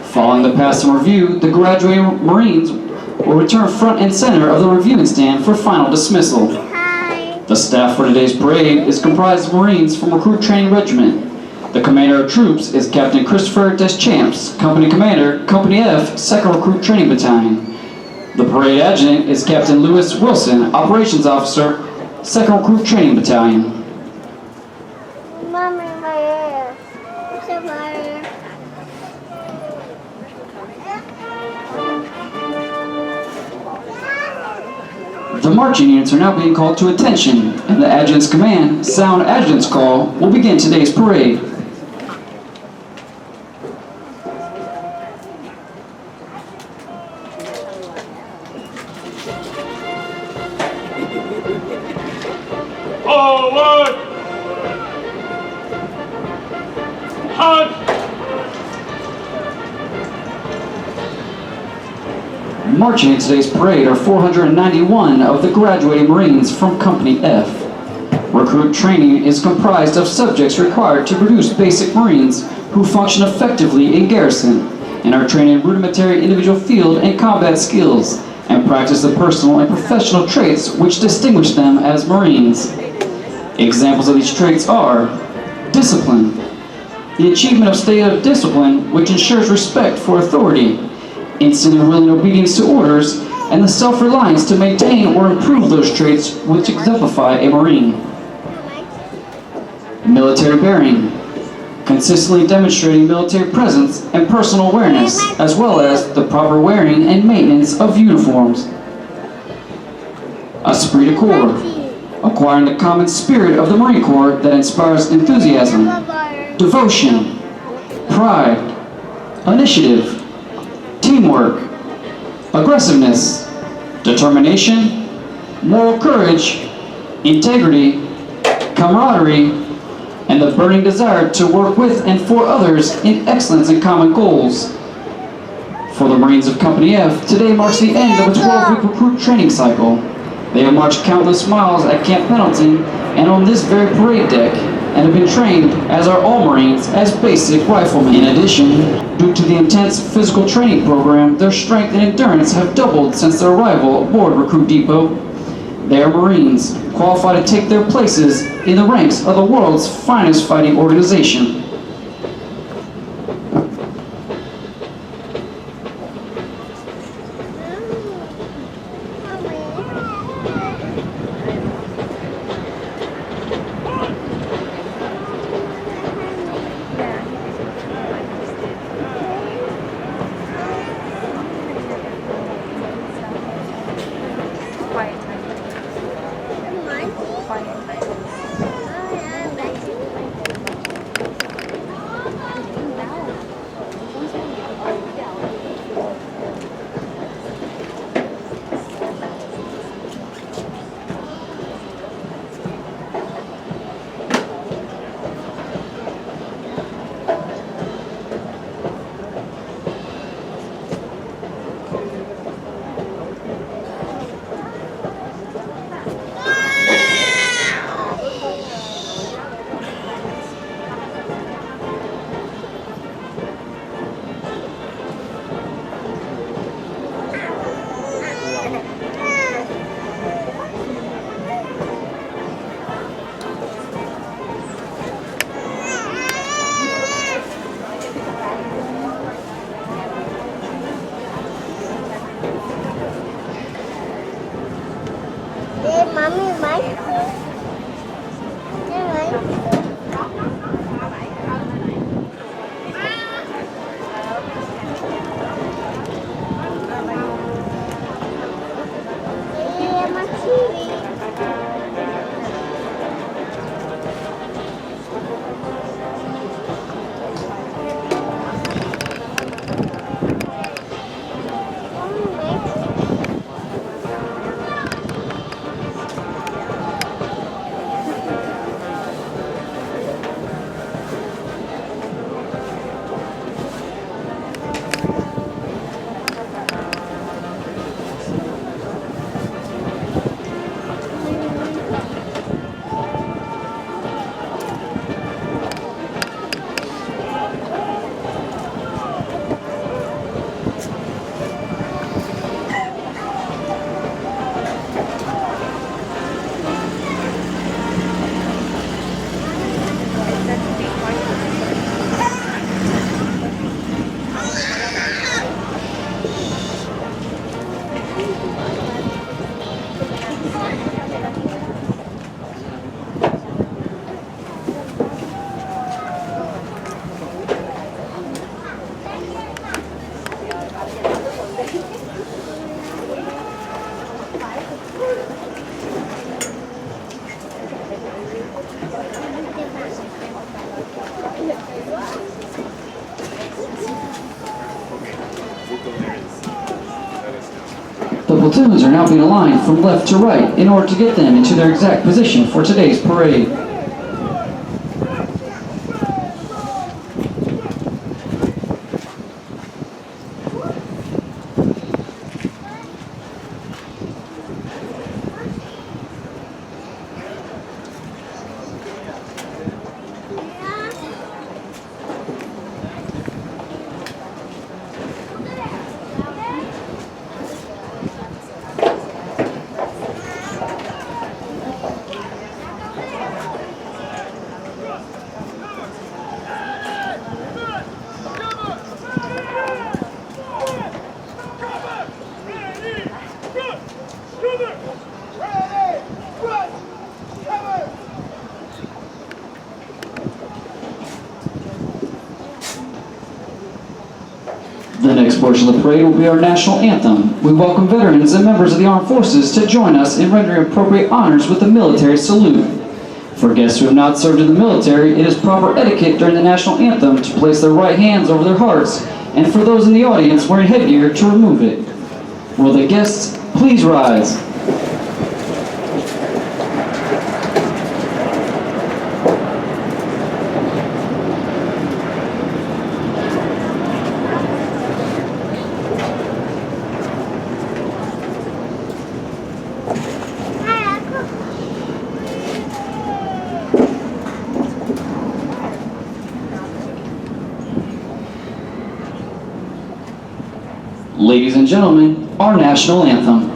Following the pass and review, the graduating Marines will return front and center of the reviewing stand for final dismissal. The staff for today's parade is comprised of Marines from Recruit Training Regiment. The commander of troops is Captain Christopher Deschamps, Company Commander, Company F, 2nd Recruit Training Battalion. The parade adjutant is Captain Lewis Wilson, Operations Officer, 2nd Recruit Training Battalion. The marching units are now being called to attention, and the adjutant's command, sound adjutant's call, will begin today's parade. Forward! Hunt! Marching in today's parade are 491 of the graduating Marines from Company F. Recruit training is comprised of subjects required to produce basic Marines who function effectively in garrison and are trained in rudimentary individual field and combat skills and practice the personal and professional traits which distinguish them as Marines. Examples of these traits are discipline, the achievement of state of discipline which ensures respect for authority, instant and willing obedience to orders, and the self-reliance to maintain or improve those traits which exemplify a Marine. Military bearing, consistently demonstrating military presence and personal awareness, as well as the proper wearing and maintenance of uniforms. Esprit de corps, acquiring the common spirit of the Marine Corps that inspires enthusiasm, devotion, pride, initiative, teamwork, aggressiveness, determination, moral courage, integrity, camaraderie, and the burning desire to work with and for others in excellence and common goals. For the Marines of Company F, today marks the end of a 12-week recruit training cycle. They have marched countless miles at Camp Pendleton and on this very parade deck, and have been trained, as are all Marines, as basic riflemen. In addition, due to the intense physical training program, their strength and endurance have doubled since their arrival aboard Recruit Depot. They are Marines, qualified to take their places in the ranks of the world's finest fighting organization. platoons are now being aligned from left to right in order to get them into their exact position for today's parade. The next portion of the parade will be our national anthem. We welcome veterans and members of the armed forces to join us in rendering appropriate honors with the military salute. For guests who have not served in the military, it is proper etiquette during the national anthem to place their right hands over their hearts, and for those in the audience wearing headgear to remove it. Will the guests please rise? Ladies and gentlemen, our national anthem.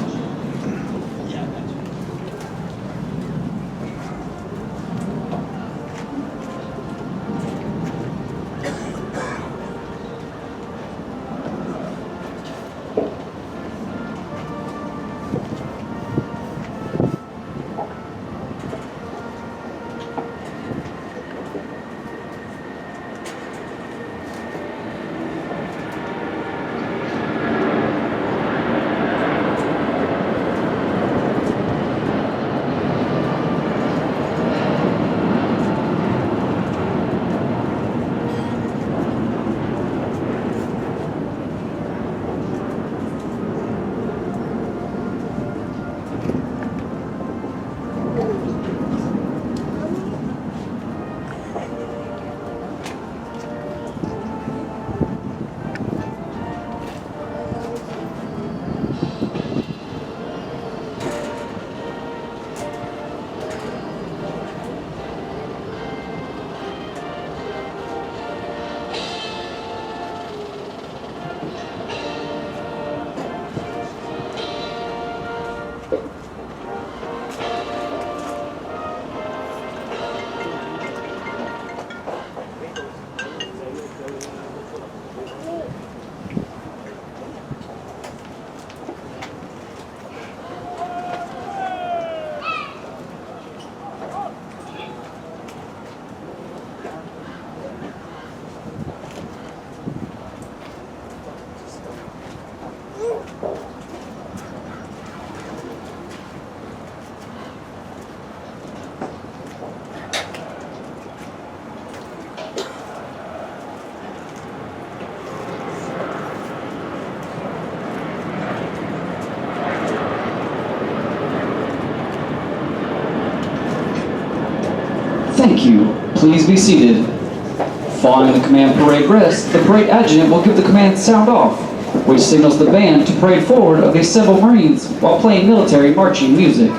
Thank you. Please be seated. Following the command parade rest, the parade adjutant will give the command sound off, which signals the band to parade forward of the assembled Marines while playing military marching music.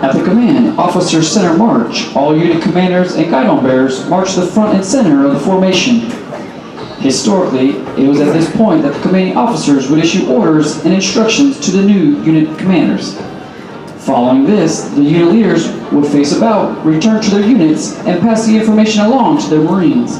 At the Command Officer Center March, all unit commanders and Guidon bearers march to the front and center of the formation. Historically, it was at this point that the commanding officers would issue orders and instructions to the new unit commanders. Following this, the unit leaders would face about, return to their units, and pass the information along to their Marines.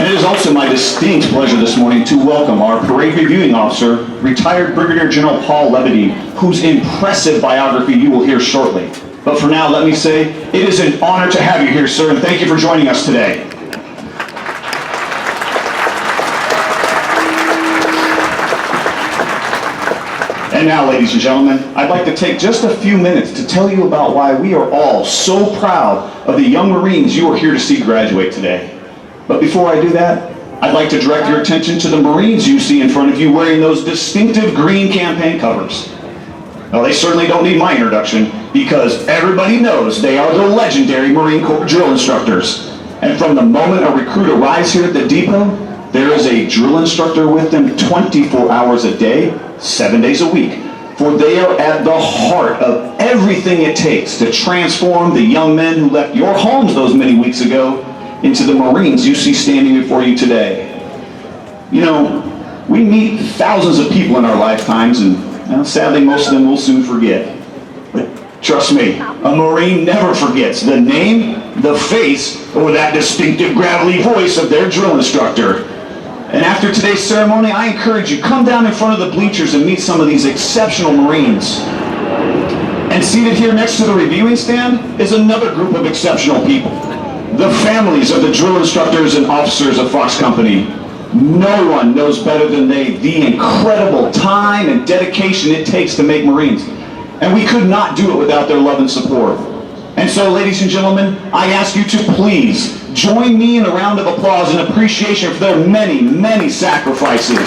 It is also my distinct pleasure this morning to welcome our parade reviewing officer, retired Brigadier General Paul Levity, whose impressive biography you will hear shortly. But for now, let me say, it is an honor to have you here, sir, and thank you for joining us today. And now, ladies and gentlemen, I'd like to take just a few minutes to tell you about why we are all so proud of the young Marines you are here to see graduate today. But before I do that, I'd like to direct your attention to the Marines you see in front of you wearing those distinctive green campaign covers. Well, they certainly don't need my introduction because everybody knows they are the legendary Marine Corps drill instructors. And from the moment a recruit arrives here at the depot, there is a drill instructor with them 24 hours a day, 7 days a week. For they are at the heart of everything it takes to transform the young men who left your homes those many weeks ago into the Marines you see standing before you today. You know, we meet thousands of people in our lifetimes, and sadly most of them will soon forget. But trust me, a Marine never forgets the name, the face, or that distinctive gravelly voice of their drill instructor. And after today's ceremony, I encourage you, come down in front of the bleachers and meet some of these exceptional Marines. And seated here next to the reviewing stand is another group of exceptional people. The families of the drill instructors and officers of Fox Company. No one knows better than they the incredible time and dedication it takes to make Marines. And we could not do it without their love and support. And so, ladies and gentlemen, I ask you to please join me in a round of applause and appreciation for their many, many sacrifices.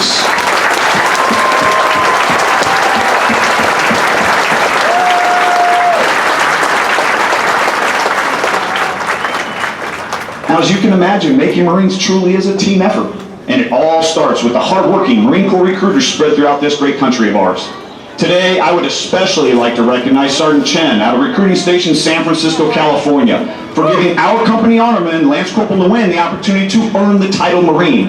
Now, as you can imagine, making Marines truly is a team effort. And it all starts with the hardworking Marine Corps recruiters spread throughout this great country of ours. Today, I would especially like to recognize Sergeant Chen out of Recruiting Station San Francisco, California, for giving our company honorman, Lance Corporal Nguyen, the opportunity to earn the title Marine.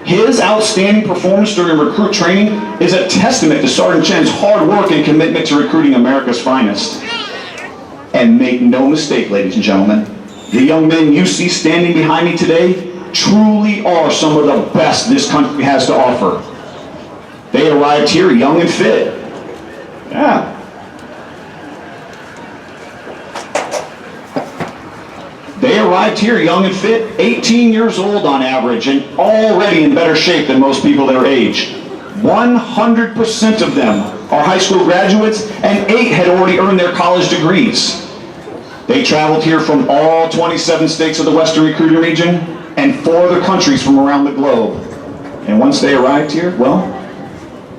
His outstanding performance during recruit training is a testament to Sergeant Chen's hard work and commitment to recruiting America's finest. And make no mistake, ladies and gentlemen, the young men you see standing behind me today truly are some of the best this country has to offer. They arrived here young and fit. Yeah. They arrived here young and fit, 18 years old on average, and already in better shape than most people their age. 100% of them are high school graduates, and 8 had already earned their college degrees. They traveled here from all 27 states of the Western recruiting region and 4 other countries from around the globe. And once they arrived here, well,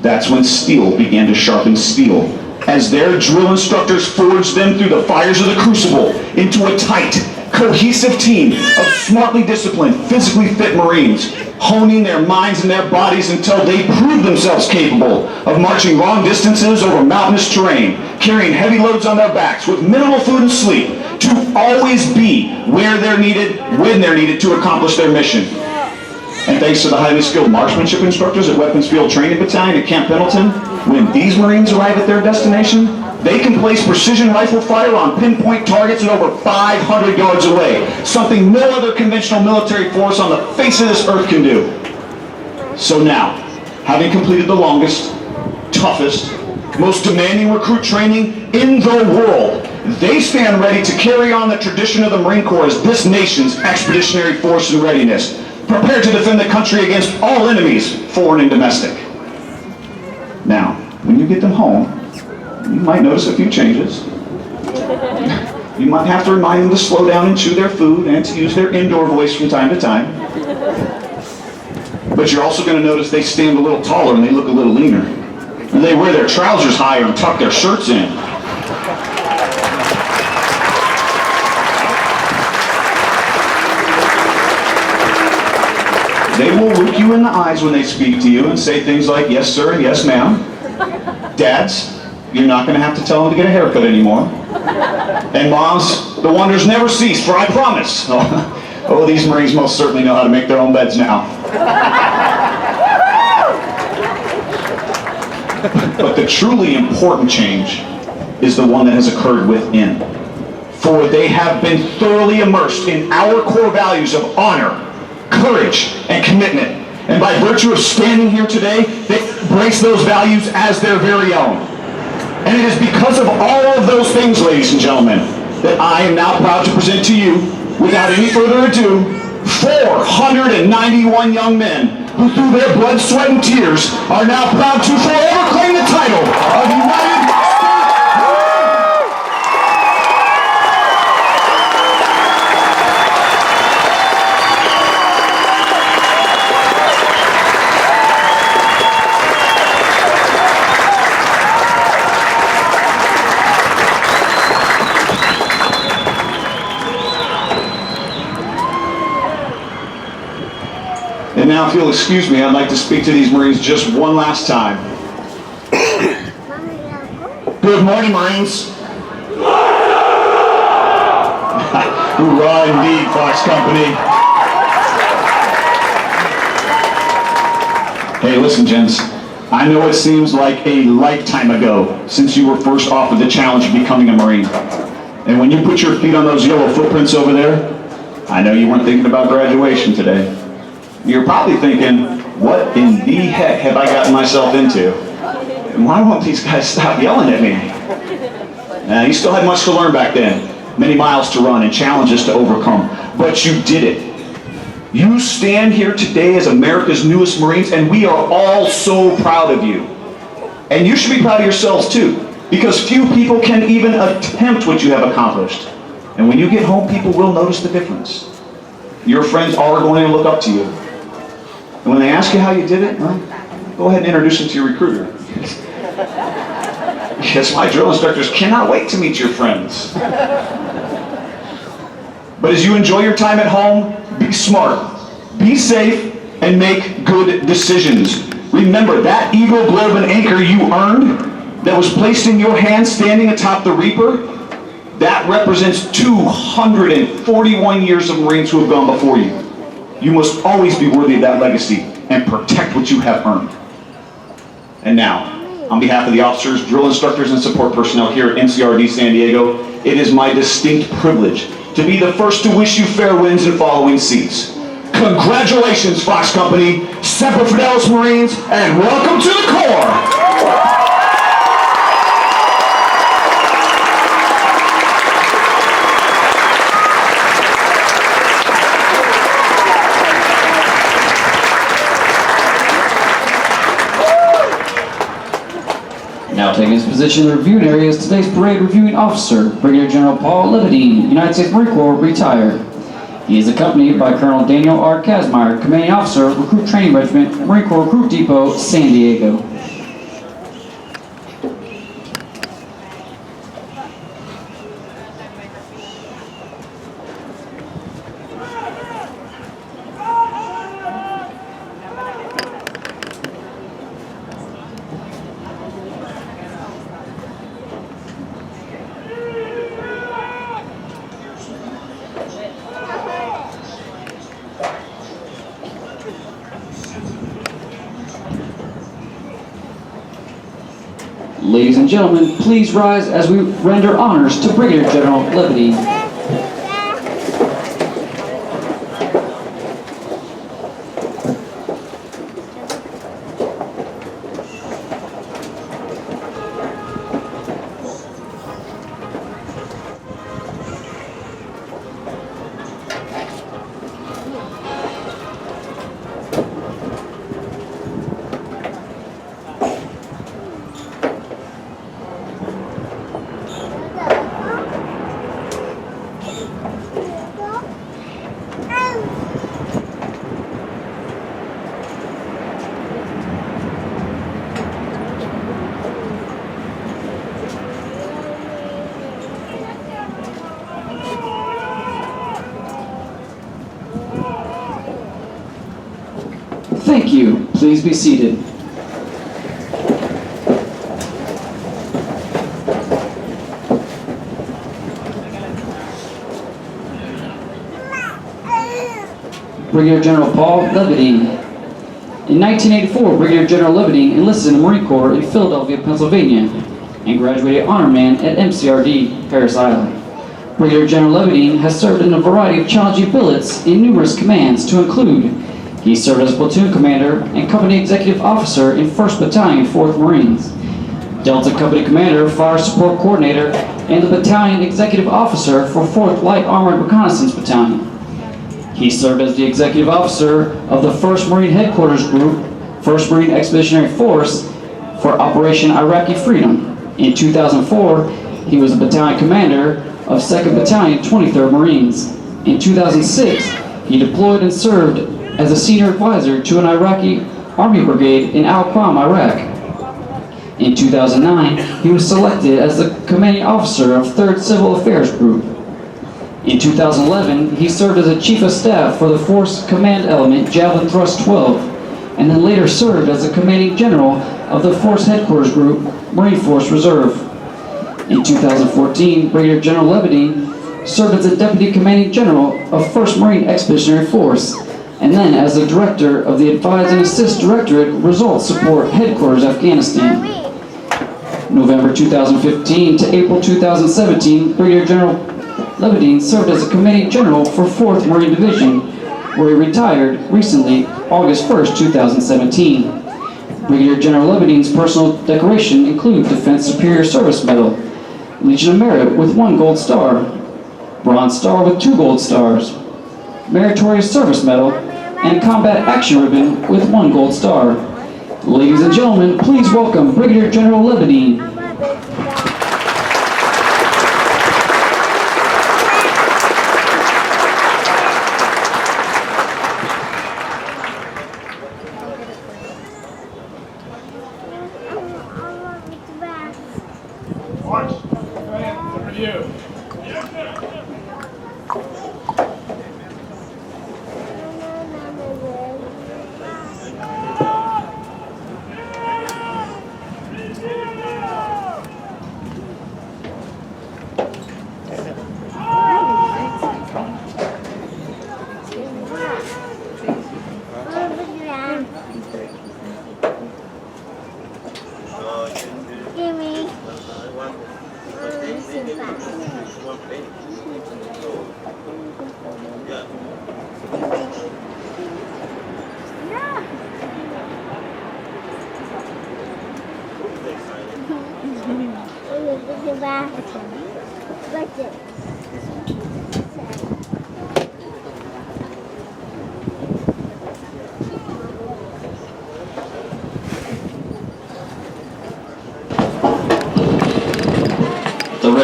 that's when steel began to sharpen steel, as their drill instructors forged them through the fires of the crucible into a tight, cohesive team of smartly disciplined, physically fit Marines, honing their minds and their bodies until they proved themselves capable of marching long distances over mountainous terrain, carrying heavy loads on their backs with minimal food and sleep, to always be where they're needed, when they're needed to accomplish their mission. And thanks to the highly skilled marksmanship instructors at Weapons Field Training Battalion at Camp Pendleton, when these Marines arrive at their destination, they can place precision rifle fire on pinpoint targets at over 500 yards away, something no other conventional military force on the face of this earth can do. So now, having completed the longest, toughest, most demanding recruit training in the world, they stand ready to carry on the tradition of the Marine Corps as this nation's expeditionary force in readiness, prepared to defend the country against all enemies, foreign and domestic. Now, when you get them home, you might notice a few changes. You might have to remind them to slow down and chew their food and to use their indoor voice from time to time. But you're also going to notice they stand a little taller and they look a little leaner. And they wear their trousers higher and tuck their shirts in. They will look you in the eyes when they speak to you and say things like, "Yes, sir," and "Yes, ma'am." Dads, you're not going to have to tell them to get a haircut anymore. And moms, the wonders never cease, for I promise. Oh, these Marines most certainly know how to make their own beds now. But the truly important change is the one that has occurred within. For they have been thoroughly immersed in our core values of honor, courage, and commitment. And by virtue of standing here today, they embrace those values as their very own. And it is because of all of those things, ladies and gentlemen, that I am now proud to present to you, without any further ado, 491 young men who through their blood, sweat, and tears are now proud to forever claim the title of United States. And now, if you'll excuse me, I'd like to speak to these Marines just one last time. Good morning, Marines. Hoorah indeed, Fox Company. Hey, listen, gents. I know it seems like a lifetime ago since you were first offered the challenge of becoming a Marine. And when you put your feet on those yellow footprints over there, I know you weren't thinking about graduation today. You're probably thinking, what in the heck have I gotten myself into? And why won't these guys stop yelling at me? You still had much to learn back then. Many miles to run and challenges to overcome. But you did it. You stand here today as America's newest Marines, and we are all so proud of you. And you should be proud of yourselves too, because few people can even attempt what you have accomplished. And when you get home, people will notice the difference. Your friends are going to look up to you. And when they ask you how you did it, well, go ahead and introduce them to your recruiter. Yes, my drill instructors cannot wait to meet your friends. But as you enjoy your time at home, be smart, be safe, and make good decisions. Remember, that Eagle, Globe, and Anchor you earned, that was placed in your hand standing atop the Reaper, that represents 241 years of Marines who have gone before you. You must always be worthy of that legacy and protect what you have earned. And now, on behalf of the officers, drill instructors, and support personnel here at MCRD San Diego, it is my distinct privilege to be the first to wish you fair winds and following seas. Congratulations, Fox Company, Semper Fidelis Marines, and welcome to the Corps! Now taking his position in the reviewing area is today's parade reviewing officer, Brigadier General Paul Levitine, United States Marine Corps, retired. He is accompanied by Colonel Daniel R. Kazmaier, Commanding Officer, Recruit Training Regiment, Marine Corps Recruit Depot, San Diego. Ladies and gentlemen, please rise as we render honors to Brigadier General Levitine. Thank you. Please be seated. Brigadier General Paul Levitine. In 1984, Brigadier General Levitine enlisted in the Marine Corps in Philadelphia, Pennsylvania, and graduated Honor Man at MCRD, Parris Island. Brigadier General Levitine has served in a variety of challenging billets in numerous commands, to include: he served as platoon commander and company executive officer in 1st Battalion, 4th Marines, Delta Company Commander, Fire Support Coordinator, and the Battalion Executive Officer for 4th Light Armored Reconnaissance Battalion. He served as the Executive Officer of the 1st Marine Headquarters Group, 1st Marine Expeditionary Force for Operation Iraqi Freedom. In 2004, he was the Battalion Commander of 2nd Battalion, 23rd Marines. In 2006, he deployed and served as a senior advisor to an Iraqi Army brigade in Al-Qam, Iraq. In 2009, he was selected as the commanding officer of 3rd Civil Affairs Group. In 2011, he served as a chief of staff for the Force Command Element Javelin Thrust 12, and then later served as the commanding general of the Force Headquarters Group, Marine Force Reserve. In 2014, Brigadier General Levitine served as the deputy commanding general of 1st Marine Expeditionary Force, and then as the director of the Advise and Assist Directorate Results Support Headquarters, Afghanistan. November 2015 to April 2017, Brigadier General Levitine served as a commanding general for 4th Marine Division, where he retired recently, August 1st, 2017. Brigadier General Levitine's personal decoration include Defense Superior Service Medal, Legion of Merit with 1 Gold Star, Bronze Star with 2 Gold Stars, Meritorious Service Medal, and a Combat Action Ribbon with 1 Gold Star. Ladies and gentlemen, please welcome Brigadier General Levitine. March. Over to you.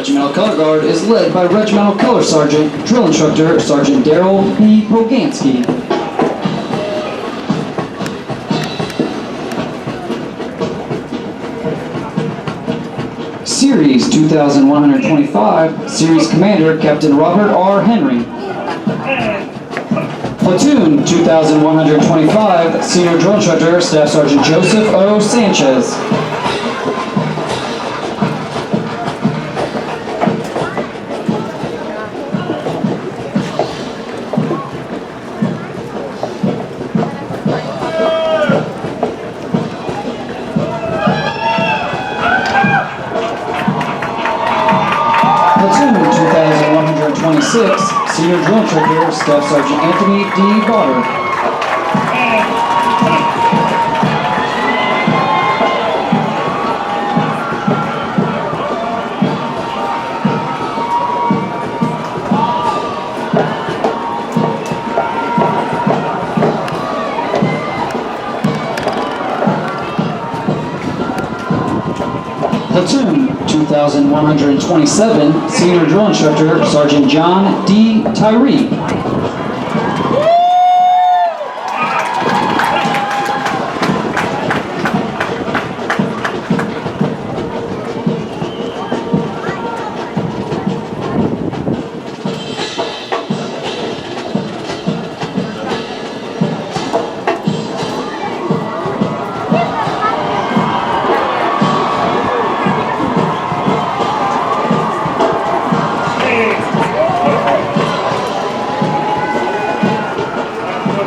Regimental Color Guard is led by Regimental Color Sergeant, Drill Instructor, Sergeant Daryl B. Poganski. Series 2125, Series Commander, Captain Robert R. Henry. Platoon 2125, Senior Drill Instructor, Staff Sergeant Joseph O. Sanchez. Platoon 2126, Senior Drill Instructor, Staff Sergeant Anthony D. Goddard. Platoon 2127, Senior Drill Instructor, Sergeant John D. Tyree.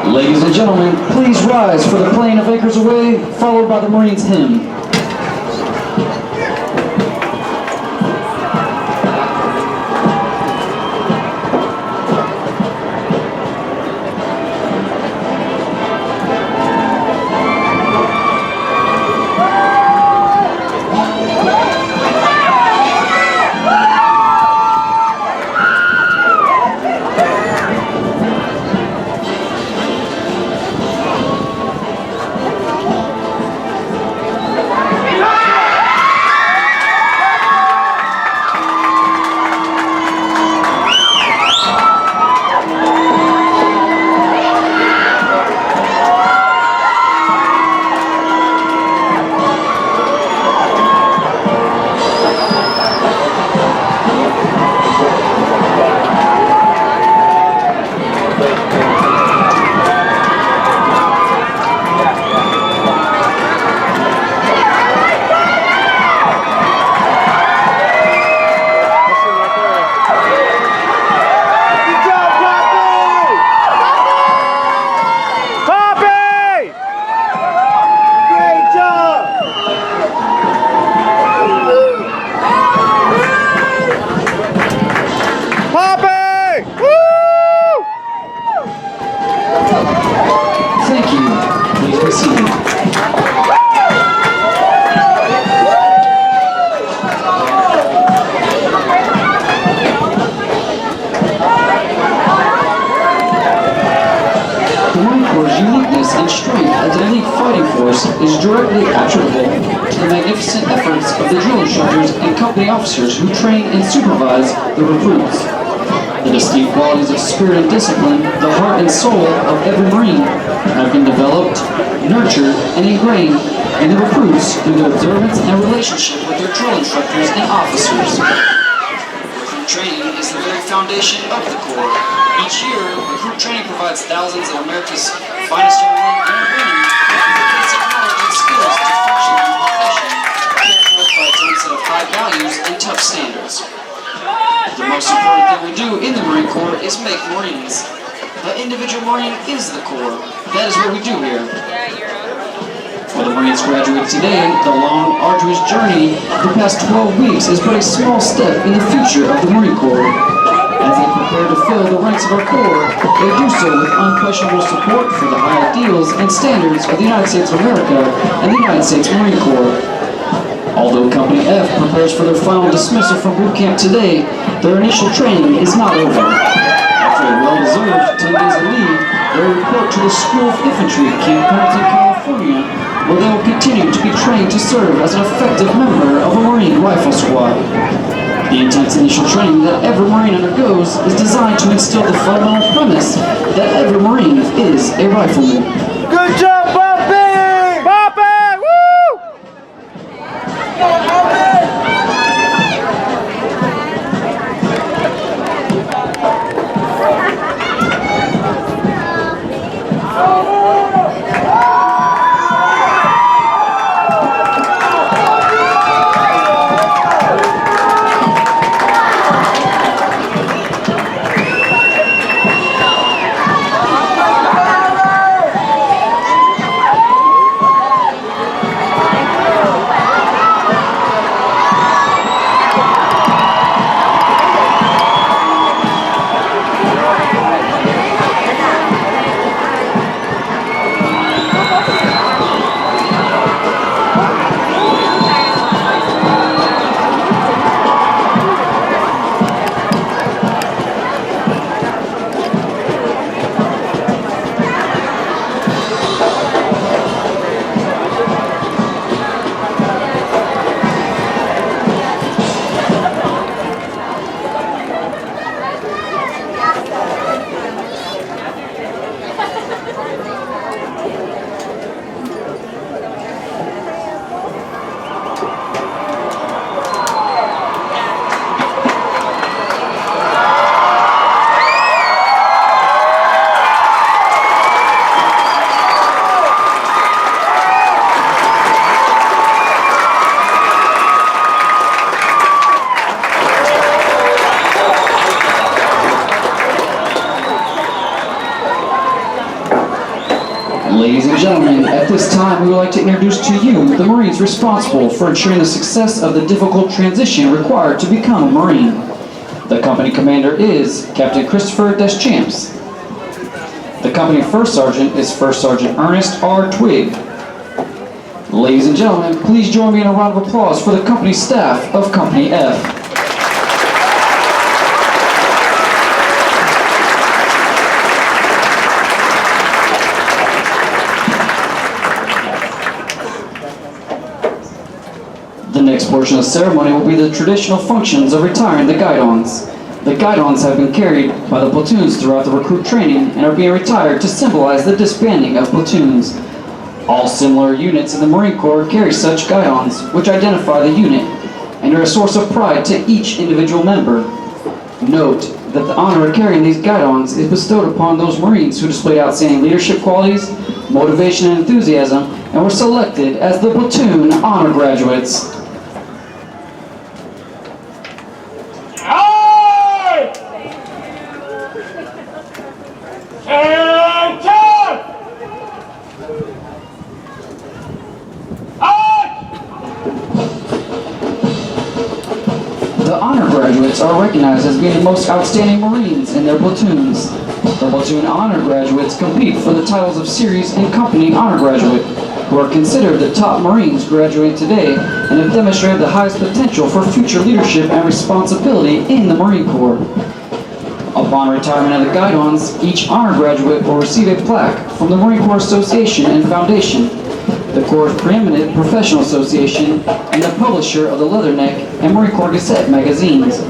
Ladies and gentlemen, please rise for the playing of Acres Away, followed by the Marines hymn. Thank you. Please be seated. The Marine Corps' uniqueness and strength as an elite fighting force is directly attributable to the magnificent efforts of the drill instructors and company officers who train and supervise the recruits. The distinct qualities of spirit and discipline, the heart and soul of every Marine, have been developed, nurtured, and ingrained in the recruits through their observance and relationship with their drill instructors and officers. Recruit training is the very foundation of the Corps. Each year, recruit training provides thousands of America's finest young men and women with the basic knowledge and skills to function in the profession, characterized by its own set of high values and tough standards. The most important thing we do in the Marine Corps is make Marines. The individual Marine is the Corps. That is what we do here. For the Marines graduating today, the long, arduous journey of the past 12 weeks is but a small step in the future of the Marine Corps. As they prepare to fill the ranks of our Corps, they do so with unquestionable support for the high ideals and standards of the United States of America and the United States Marine Corps. Although Company F prepares for their final dismissal from boot camp today, their initial training is not over. After a well-deserved 10 days of leave, they will report to the School of Infantry at Camp Pendleton, California, where they will continue to be trained to serve as an effective member of a Marine Rifle Squad. The intense initial training that every Marine undergoes is designed to instill the fundamental premise that every Marine is a rifleman. Good job, Bobby! Bobby! Woo! Ladies and gentlemen, at this time we would like to introduce to you the Marines responsible for ensuring the success of the difficult transition required to become a Marine. The company commander is Captain Christopher Deschamps. The company first sergeant is First Sergeant Ernest R. Twigg. Ladies and gentlemen, please join me in a round of applause for the company staff of Company F. The next portion of the ceremony will be the traditional functions of retiring the Guidons. The Guidons have been carried by the platoons throughout the recruit training and are being retired to symbolize the disbanding of platoons. All similar units in the Marine Corps carry such Guidons, which identify the unit and are a source of pride to each individual member. Note that the honor of carrying these Guidons is bestowed upon those Marines who displayed outstanding leadership qualities, motivation, and enthusiasm, and were selected as the platoon honor graduates. The honor graduates are recognized as being the most outstanding Marines in their platoons. The platoon honor graduates compete for the titles of series and company honor graduate, who are considered the top Marines graduating today and have demonstrated the highest potential for future leadership and responsibility in the Marine Corps. Upon retirement of the Guidons, each honor graduate will receive a plaque from the Marine Corps Association and Foundation, the Corps' preeminent professional association, and the publisher of the Leatherneck and Marine Corps Gazette magazines.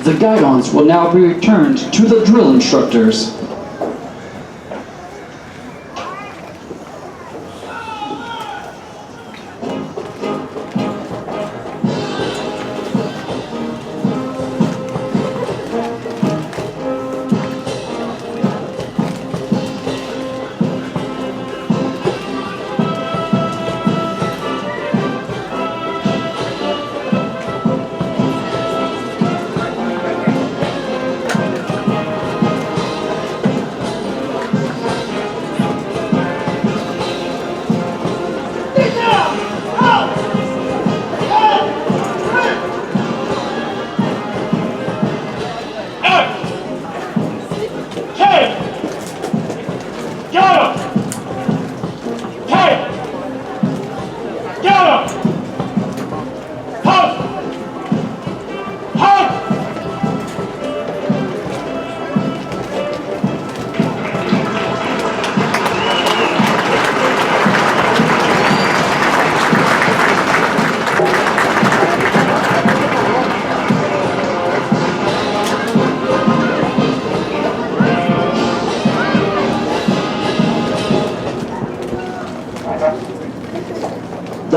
The Guidons will now be returned to the drill instructors.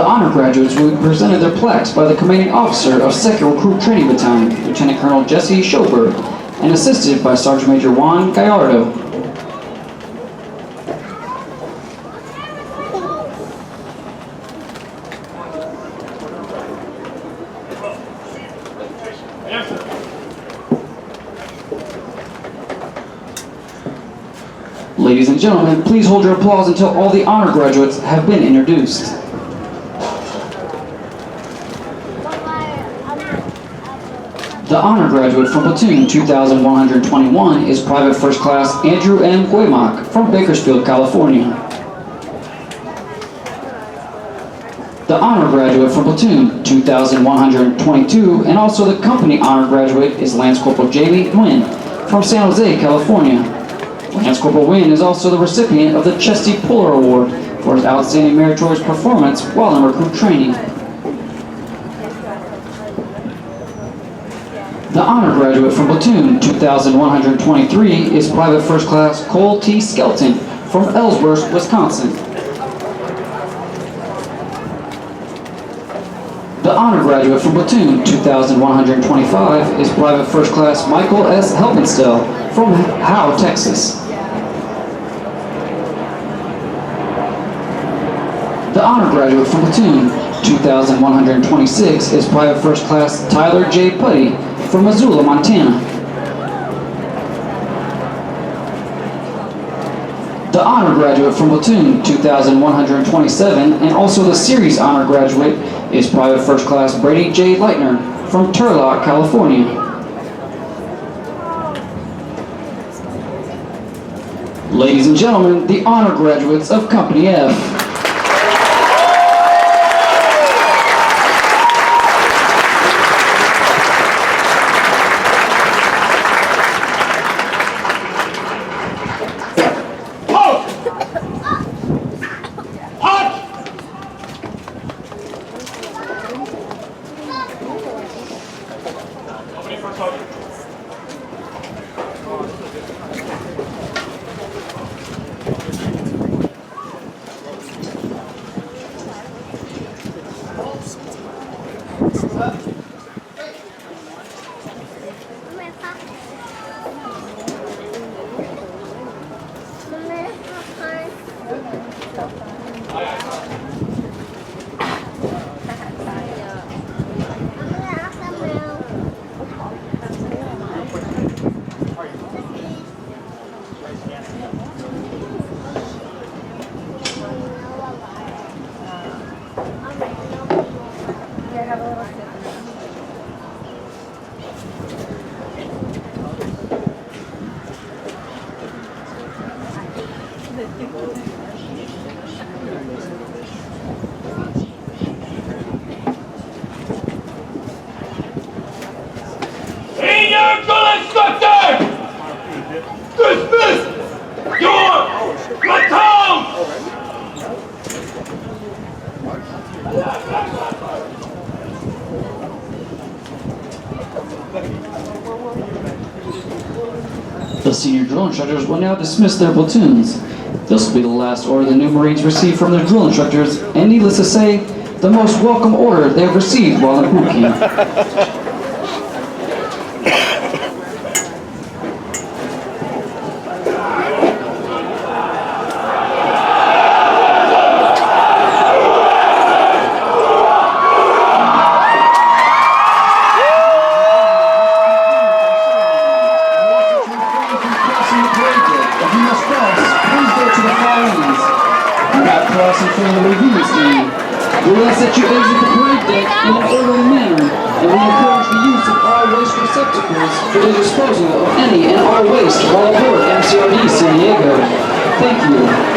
honor graduates will be presented their plaques by the commanding officer of 2nd Recruit Training Battalion, Lieutenant Colonel Jesse Schoberg, and assisted by Sergeant Major Juan Gallardo. Ladies and gentlemen, please hold your applause until all the honor graduates have been introduced. The honor graduate from platoon 2121 is Private First Class Andrew M. Guaymock from Bakersfield, California. The honor graduate from platoon 2122 and also the company honor graduate is Lance Corporal Jamie Nguyen from San Jose, California. Lance Corporal Nguyen is also the recipient of the Chesty Puller Award for his outstanding meritorious performance while in recruit training. The honor graduate from platoon 2123 is Private First Class Cole T. Skelton from Ellsworth, Wisconsin. The honor graduate from platoon 2125 is Private First Class Michael S. Helpenstell from Howe, Texas. The honor graduate from platoon 2126 is Private First Class Tyler J. Putty from Missoula, Montana. The honor graduate from platoon 2127 and also the series honor graduate is Private First Class Brady J. Leitner from Turlock, California. Ladies and gentlemen, the honor graduates of Company F. Dismiss your platoon! The senior drill instructors will now dismiss their platoons. This will be the last order the new Marines receive from their drill instructors, and needless to say, the most welcome order they have received while in boot camp. We ask that you exit the parade deck in an orderly manner, and we encourage the use of all waste receptacles for the disposal of any and all waste while aboard MCRD San Diego. Thank you.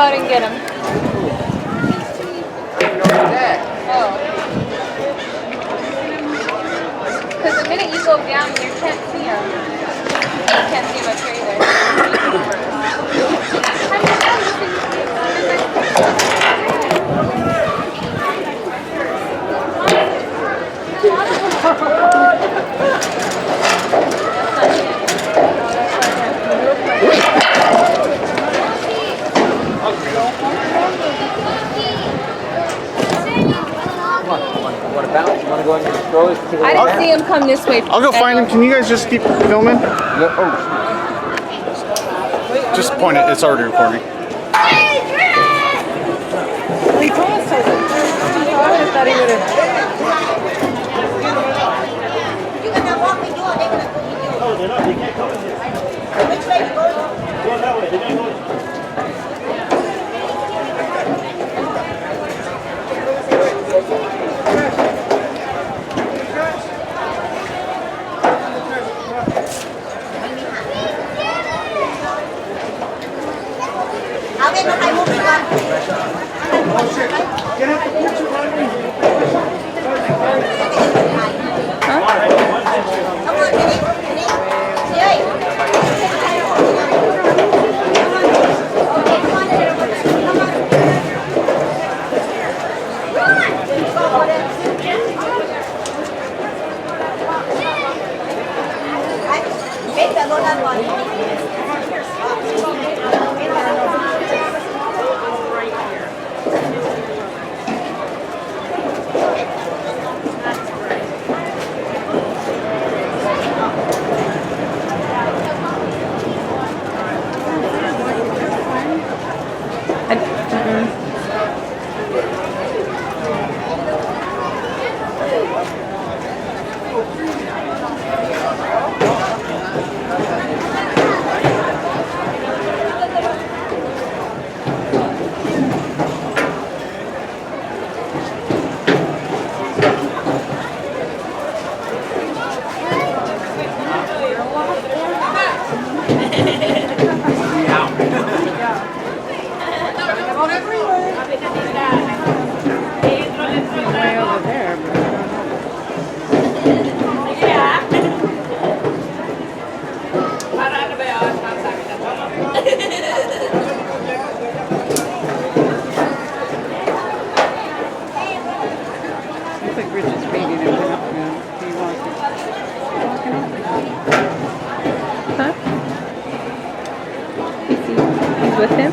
out and get him. Oh. Because the minute you go down, you can't see him. You can't see him up here either. Want to bounce? You want to go into the strollers? I didn't see him come this way. I'll go find him. Can you guys just keep filming? Yeah. Oh. Just point it. It's already recording. He told us so. I thought he would have. Oh, they're not. They can't come in here. Which way you going? Going that way. They can't go in. With him?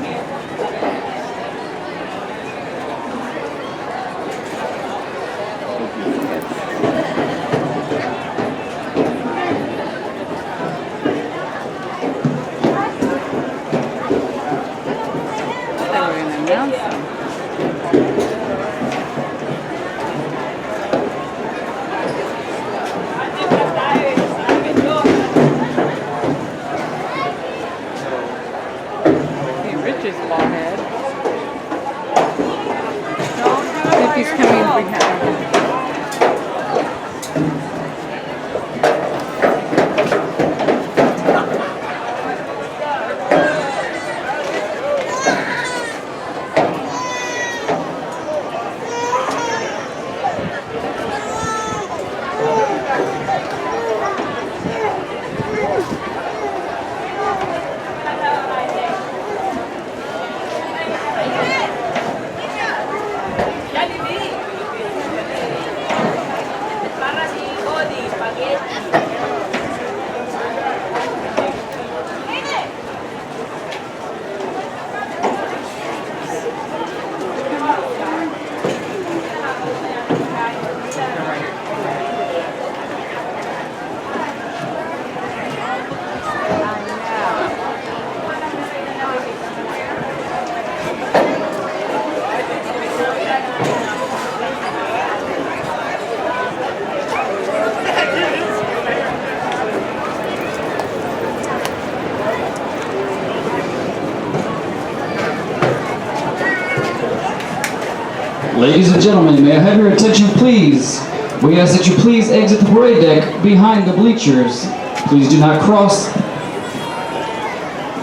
Ladies and gentlemen, may I have your attention please? We ask that you please exit the parade deck behind the bleachers. Please do not cross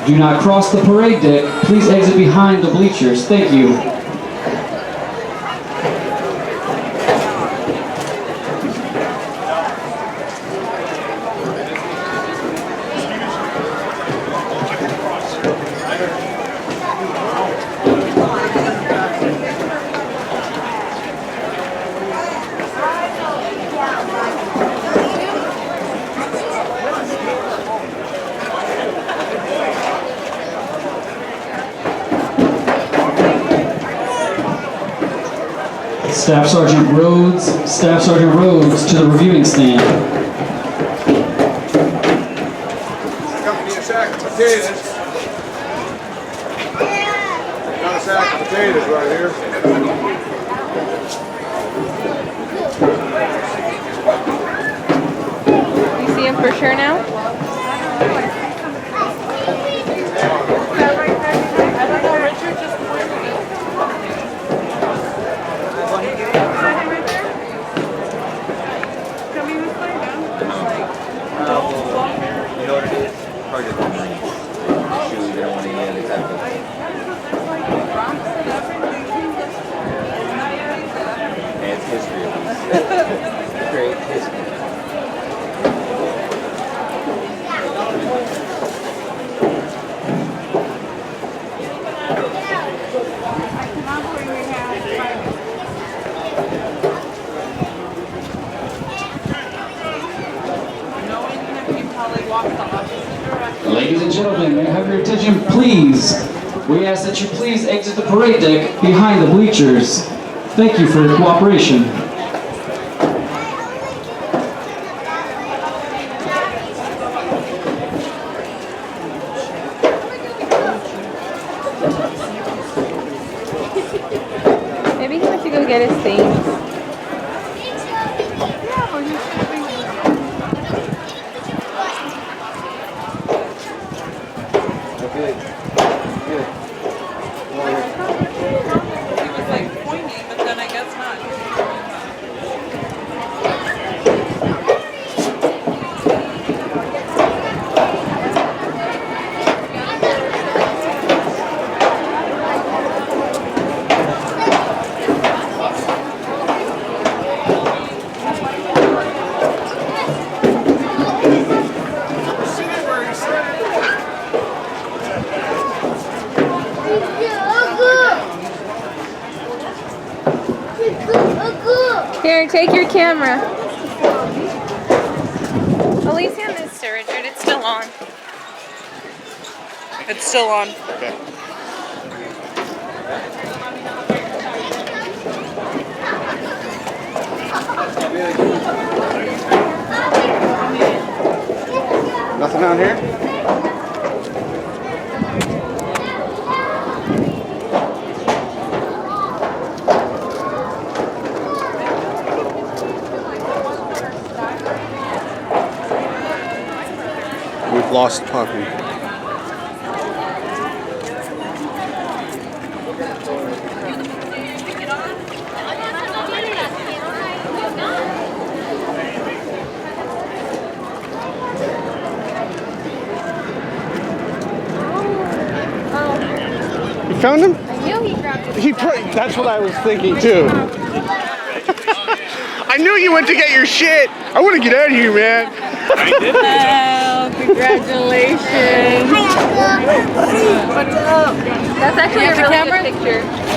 Do not cross the parade deck. Please exit behind the bleachers. Thank you. Staff Sergeant Rhodes to the reviewing stand. Got me a sack of potatoes. Got a sack of potatoes right here. You see him for sure now? I don't know, Richard just pointed it. Coming this way now? You know what it is? Probably just one ring. Shoes, they don't want any other type of. And it's history of these. Great history. Ladies and gentlemen, may I have your attention, please? We ask that you please exit the parade deck behind the bleachers. Thank you for your cooperation. Maybe he went to go get his things. Here, take your camera. Elysium is to Richard. It's still on. It's still on. Okay. Nothing on here? We've lost Puppy. You found him? I knew he grabbed it. That's what I was thinking too. I knew you went to get your shit. I want to get out of here, man. Oh, congratulations. That's actually a really good picture.